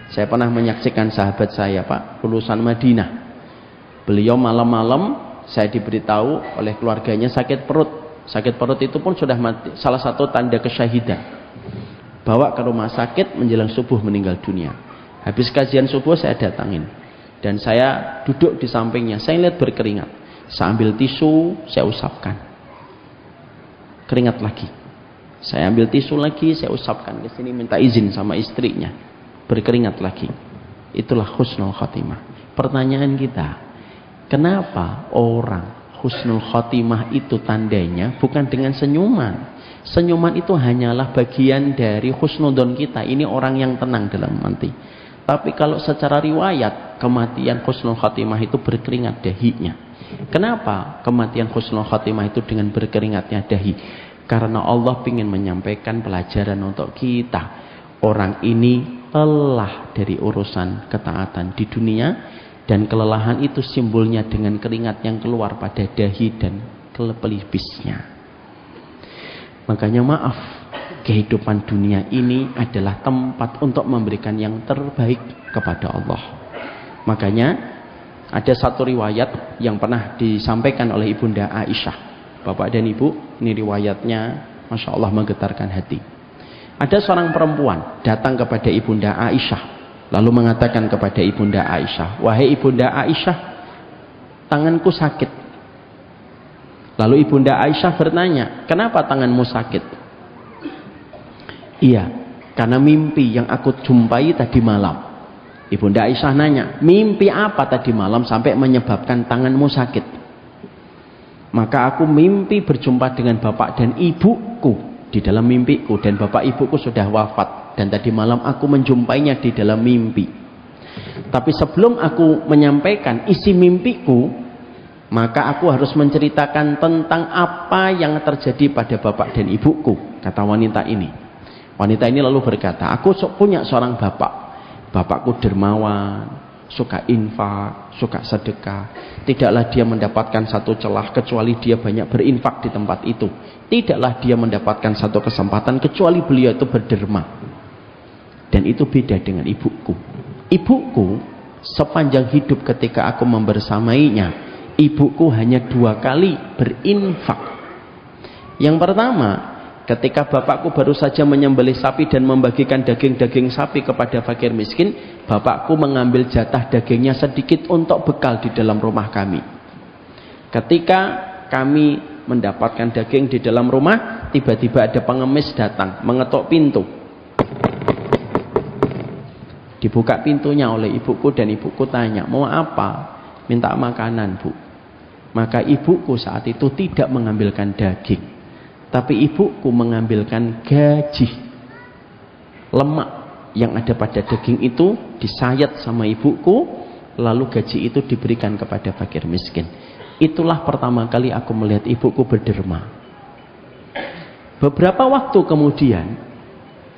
Saya pernah menyaksikan sahabat saya, Pak, lulusan Madinah. Beliau malam-malam saya diberitahu oleh keluarganya sakit perut. Sakit perut itu pun sudah mati, salah satu tanda kesyahidan. Bawa ke rumah sakit, menjelang subuh meninggal dunia. Habis kajian subuh saya datangin. Dan saya duduk di sampingnya, saya lihat berkeringat. Saya ambil tisu, saya usapkan. Keringat lagi. Saya ambil tisu lagi, saya usapkan. Ke sini minta izin sama istrinya. Berkeringat lagi. Itulah husnul khatimah. Pertanyaan kita, kenapa orang husnul khatimah itu tandanya bukan dengan senyuman? Senyuman itu hanyalah bagian dari husnudon kita. Ini orang yang tenang dalam mati. Tapi kalau secara riwayat, kematian husnul khatimah itu berkeringat dahinya. Kenapa kematian husnul khatimah itu dengan berkeringatnya dahi? Karena Allah ingin menyampaikan pelajaran untuk kita. Orang ini lelah dari urusan ketaatan di dunia, dan kelelahan itu simbolnya dengan keringat yang keluar pada dahi dan pelipisnya. Makanya maaf, kehidupan dunia ini adalah tempat untuk memberikan yang terbaik kepada Allah. Makanya ada satu riwayat yang pernah disampaikan oleh Ibunda Aisyah. Bapak dan Ibu, ini riwayatnya Masya Allah menggetarkan hati. Ada seorang perempuan datang kepada Ibunda Aisyah, lalu mengatakan kepada Ibunda Aisyah, "Wahai Ibunda Aisyah, tanganku sakit." Lalu Ibunda Aisyah bertanya, "Kenapa tanganmu sakit?" "Iya, karena mimpi yang aku jumpai tadi malam." Ibunda Aisyah nanya, "Mimpi apa tadi malam sampai menyebabkan tanganmu sakit?" "Maka aku mimpi berjumpa dengan bapak dan ibuku di dalam mimpiku, dan bapak ibuku sudah wafat, dan tadi malam aku menjumpainya di dalam mimpi. Tapi sebelum aku menyampaikan isi mimpiku, maka aku harus menceritakan tentang apa yang terjadi pada bapak dan ibuku," kata wanita ini. Wanita ini lalu berkata, "Aku punya seorang bapak. Bapakku dermawan, suka infak, suka sedekah. Tidaklah dia mendapatkan satu celah kecuali dia banyak berinfak di tempat itu. Tidaklah dia mendapatkan satu kesempatan kecuali beliau itu berderma. Dan itu beda dengan ibuku. Ibuku sepanjang hidup ketika aku membersamainya, ibuku hanya 2 kali berinfak. Yang pertama, ketika bapakku baru saja menyembelih sapi dan membagikan daging-daging sapi kepada fakir miskin, bapakku mengambil jatah dagingnya sedikit untuk bekal di dalam rumah kami. Ketika kami mendapatkan daging di dalam rumah, tiba-tiba ada pengemis datang, mengetuk pintu. Dibuka pintunya oleh ibuku, dan ibuku tanya, "Mau apa?" "Minta makanan, Bu." Maka ibuku saat itu tidak mengambilkan daging, tapi ibuku mengambilkan gaji. Lemak yang ada pada daging itu disayat sama ibuku, lalu gaji itu diberikan kepada fakir miskin. Itulah pertama kali aku melihat ibuku berderma. Beberapa waktu kemudian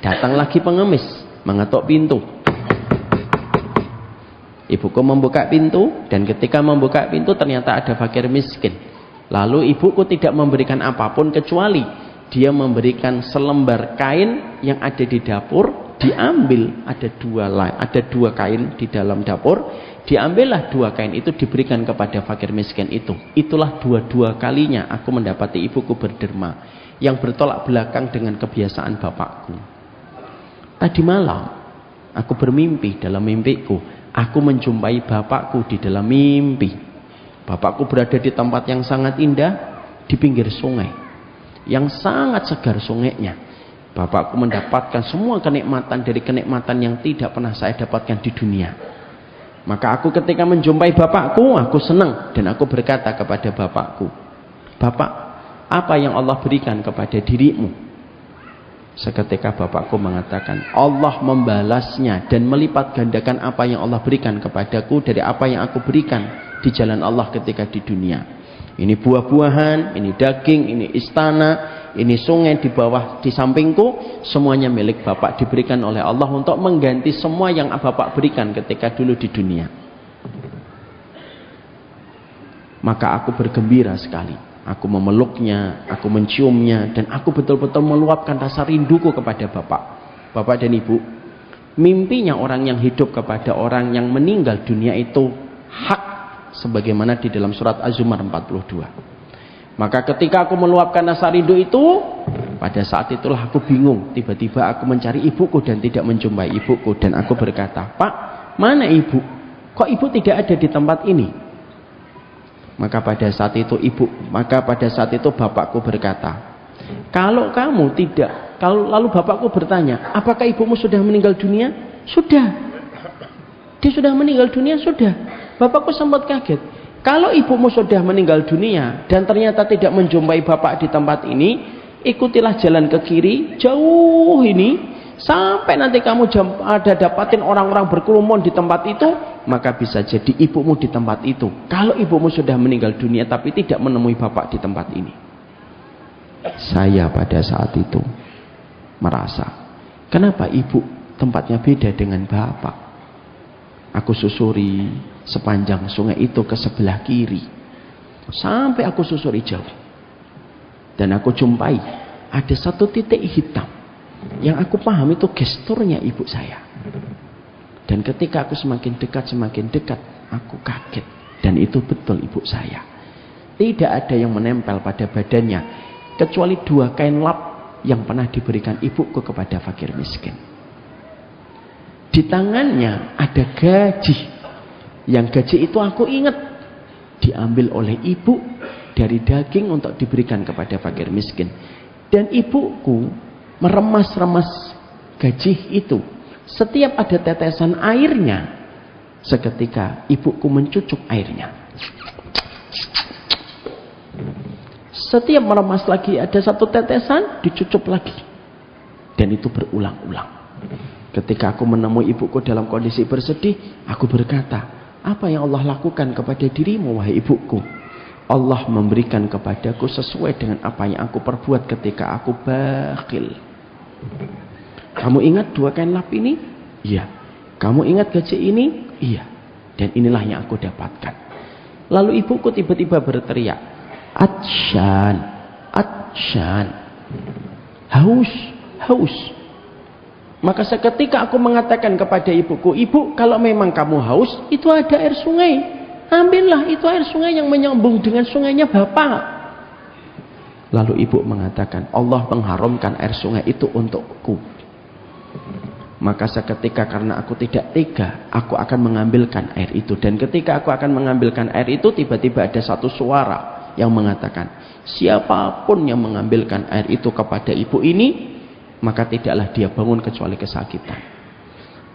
datang lagi pengemis, mengetuk pintu. Ibuku membuka pintu, dan ketika membuka pintu ternyata ada fakir miskin. Lalu ibuku tidak memberikan apapun kecuali dia memberikan selembar kain yang ada di dapur. Diambil, ada dua kain di dalam dapur. Diambillah 2 kain itu, diberikan kepada fakir miskin itu. Itulah dua kalinya aku mendapati ibuku berderma, yang bertolak belakang dengan kebiasaan bapakku. Tadi malam aku bermimpi, dalam mimpiku Aku menjumpai bapakku di dalam mimpi. Bapakku berada di tempat yang sangat indah, di pinggir sungai yang sangat segar sungainya. Bapakku mendapatkan semua kenikmatan dari kenikmatan yang tidak pernah saya dapatkan di dunia. Maka aku ketika menjumpai bapakku, aku senang dan aku berkata kepada bapakku, "Bapak, apa yang Allah berikan kepada dirimu?" Seketika bapakku mengatakan, "Allah membalasnya dan melipat gandakan apa yang Allah berikan kepadaku dari apa yang aku berikan di jalan Allah ketika di dunia. Ini buah-buahan, ini daging, ini istana, ini sungai di bawah, di sampingku, semuanya milik Bapak, diberikan oleh Allah untuk mengganti semua yang Bapak berikan ketika dulu di dunia." Maka aku bergembira sekali. Aku memeluknya, aku menciumnya, dan aku betul-betul meluapkan rasa rinduku kepada Bapak. Bapak dan Ibu, mimpinya orang yang hidup kepada orang yang meninggal dunia itu hak, sebagaimana di dalam surat Az-Zumar 42. Maka ketika aku meluapkan rasa rindu itu, pada saat itulah aku bingung. Tiba-tiba aku mencari ibuku dan tidak menjumpai ibuku, dan aku berkata, "Pak, mana ibu? Kok ibu tidak ada di tempat ini?" Maka pada saat itu bapakku berkata, "Kalau kamu tidak," lalu bapakku bertanya, "Apakah ibumu sudah meninggal dunia?" "Sudah." "Dia sudah meninggal dunia?" "Sudah." Bapakku sempat kaget. "Kalau ibumu sudah meninggal dunia dan ternyata tidak menjumpai bapak di tempat ini, ikutilah jalan ke kiri jauh ini sampai nanti kamu ada dapatin orang-orang berkerumun di tempat itu, maka bisa jadi ibumu di tempat itu. Kalau ibumu sudah meninggal dunia tapi tidak menemui bapak di tempat ini." Saya pada saat itu merasa, kenapa ibu tempatnya beda dengan bapak? Aku susuri sepanjang sungai itu ke sebelah kiri, sampai aku susuri jauh, dan aku jumpai ada satu titik hitam yang aku paham itu gesturnya ibu saya. Dan ketika aku semakin dekat, aku kaget, dan itu betul ibu saya. Tidak ada yang menempel pada badannya kecuali 2 kain lap yang pernah diberikan ibuku kepada fakir miskin. Di tangannya ada gaji. Yang gaji itu aku ingat diambil oleh ibu dari daging untuk diberikan kepada fakir miskin. Dan ibuku meremas-remas gaji itu. Setiap ada tetesan airnya, seketika ibuku mencucuk airnya. Setiap meremas lagi ada satu tetesan, dicucup lagi. Dan itu berulang-ulang. Ketika aku menemui ibuku dalam kondisi bersedih, aku berkata, "Apa yang Allah lakukan kepada dirimu, wahai ibuku?" "Allah memberikan kepadaku sesuai dengan apa yang aku perbuat ketika aku bakhil." "Kamu ingat 2 kain lap ini?" "Iya." "Kamu ingat gaji ini?" "Iya." "Dan inilah yang aku dapatkan." Lalu ibuku tiba-tiba berteriak, "Atsyan, atsyan." Haus, haus. Maka seketika aku mengatakan kepada ibuku, "Ibu, kalau memang kamu haus, itu ada air sungai. Ambillah, itu air sungai yang menyambung dengan sungainya Bapak." Lalu ibu mengatakan, "Allah mengharamkan air sungai itu untukku." Maka seketika karena aku tidak tega, aku akan mengambilkan air itu. Dan ketika aku akan mengambilkan air itu, tiba-tiba ada satu suara yang mengatakan, "Siapapun yang mengambilkan air itu kepada ibu ini, maka tidaklah dia bangun kecuali kesakitan."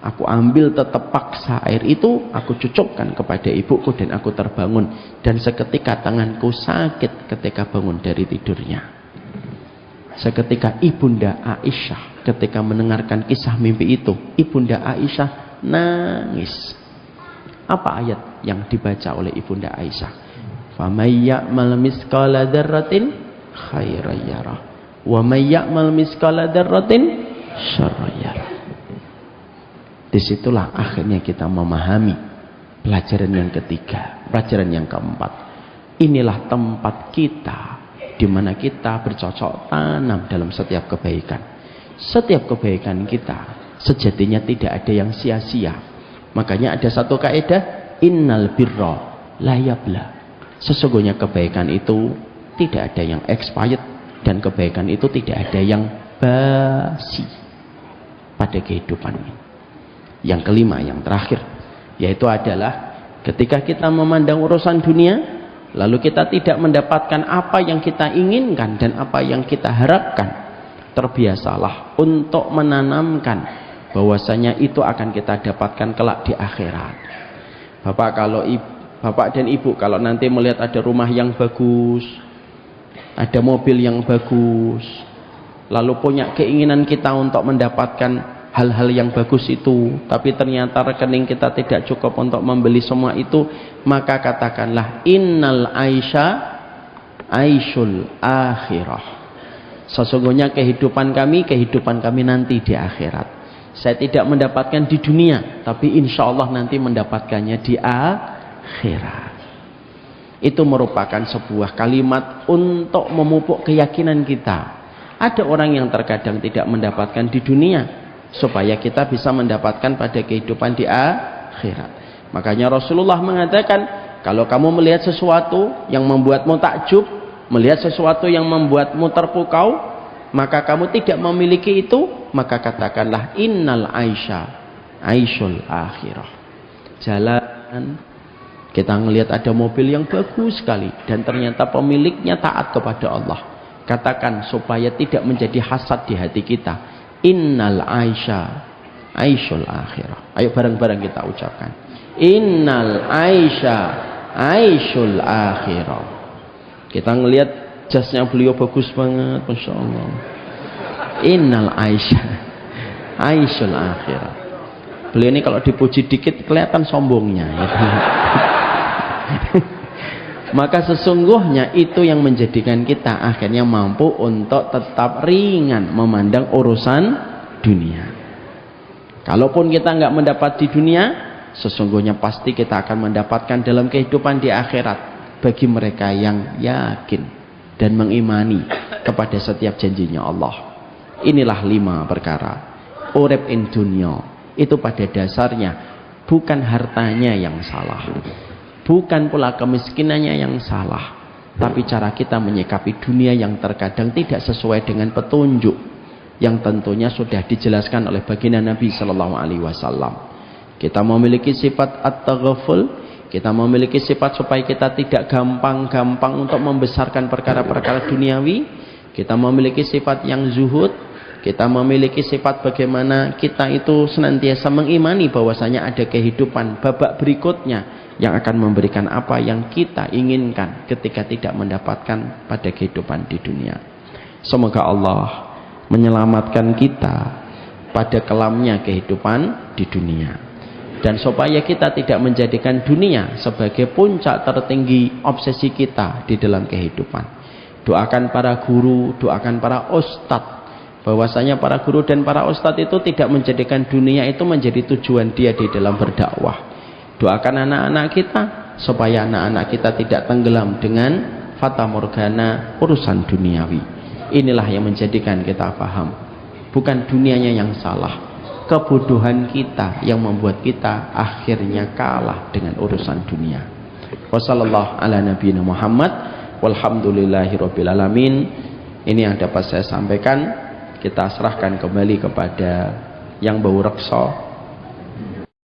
Aku ambil tetap paksa air itu, aku cucukkan kepada ibuku dan aku terbangun. Dan seketika tanganku sakit ketika bangun dari tidurnya. Seketika Ibunda Aisyah ketika mendengarkan kisah mimpi itu, Ibunda Aisyah nangis. Apa ayat yang dibaca oleh Ibunda Aisyah? "Faman ya'mal misqala dzarratin khairan yarah. Wa may ya'mal misqala dzarratin syarran yarah." Disitulah akhirnya kita memahami pelajaran yang ketiga, pelajaran yang keempat. Inilah tempat kita di mana kita bercocok tanam dalam setiap kebaikan. Setiap kebaikan kita sejatinya tidak ada yang sia-sia. Makanya ada satu kaidah, innal birra la yabla. Sesungguhnya kebaikan itu tidak ada yang expired, dan kebaikan itu tidak ada yang basi pada kehidupan ini. Yang kelima, yang terakhir, yaitu adalah ketika kita memandang urusan dunia, lalu kita tidak mendapatkan apa yang kita inginkan dan apa yang kita harapkan, terbiasalah untuk menanamkan bahwasanya itu akan kita dapatkan kelak di akhirat. Bapak dan ibu kalau nanti melihat ada rumah yang bagus, ada mobil yang bagus, lalu punya keinginan kita untuk mendapatkan hal-hal yang bagus itu, tapi ternyata rekening kita tidak cukup untuk membeli semua itu, maka katakanlah innal aisha aisyul akhirah. Sesungguhnya kehidupan kami nanti di akhirat. Saya tidak mendapatkan di dunia, tapi insya Allah nanti mendapatkannya di akhirat. Itu merupakan sebuah kalimat untuk memupuk keyakinan kita. Ada orang yang terkadang tidak mendapatkan di dunia, supaya kita bisa mendapatkan pada kehidupan di akhirat. Makanya Rasulullah mengatakan, kalau kamu melihat sesuatu yang membuatmu takjub, melihat sesuatu yang membuatmu terpukau, maka kamu tidak memiliki itu, maka katakanlah innal aisha aisyul akhirah. Jalan, kita melihat ada mobil yang bagus sekali dan ternyata pemiliknya taat kepada Allah. Katakan supaya tidak menjadi hasad di hati kita, innal aisha aisyul akhirah. Ayo bareng-bareng kita ucapkan, innal aisha aisyul akhirah. Kita ngelihat jasnya beliau bagus banget, Masya Allah. Innal aisha aisyul akhirah. Beliau ini kalau dipuji dikit kelihatan sombongnya gitu. Maka sesungguhnya itu yang menjadikan kita akhirnya mampu untuk tetap ringan memandang urusan dunia. Kalaupun kita nggak mendapat di dunia, sesungguhnya pasti kita akan mendapatkan dalam kehidupan di akhirat, bagi mereka yang yakin dan mengimani kepada setiap janjinya Allah. Inilah 5 perkara. Urip in dunya itu pada dasarnya bukan hartanya yang salah, bukan pula kemiskinannya yang salah, tapi cara kita menyikapi dunia yang terkadang tidak sesuai dengan petunjuk yang tentunya sudah dijelaskan oleh baginda Nabi Sallallahu Alaihi Wasallam. Kita memiliki sifat at-taghaful, kita memiliki sifat supaya kita tidak gampang-gampang untuk membesarkan perkara-perkara duniawi. Kita memiliki sifat yang zuhud, kita memiliki sifat bagaimana kita itu senantiasa mengimani bahwasanya ada kehidupan babak berikutnya yang akan memberikan apa yang kita inginkan ketika tidak mendapatkan pada kehidupan di dunia. Semoga Allah menyelamatkan kita pada kelamnya kehidupan di dunia, dan supaya kita tidak menjadikan dunia sebagai puncak tertinggi obsesi kita di dalam kehidupan. Doakan para guru, doakan para ustadz, bahwasanya para guru dan para ustadz itu tidak menjadikan dunia itu menjadi tujuan dia di dalam berdakwah. Doakan anak-anak kita supaya anak-anak kita tidak tenggelam dengan fata morgana urusan duniawi. Inilah yang menjadikan kita paham, bukan dunianya yang salah, kebodohan kita yang membuat kita akhirnya kalah dengan urusan dunia. Wassallallahu ala nabiyina Muhammad walhamdulillahirabbil alamin. Ini yang dapat saya sampaikan. Kita serahkan kembali kepada yang bau reksa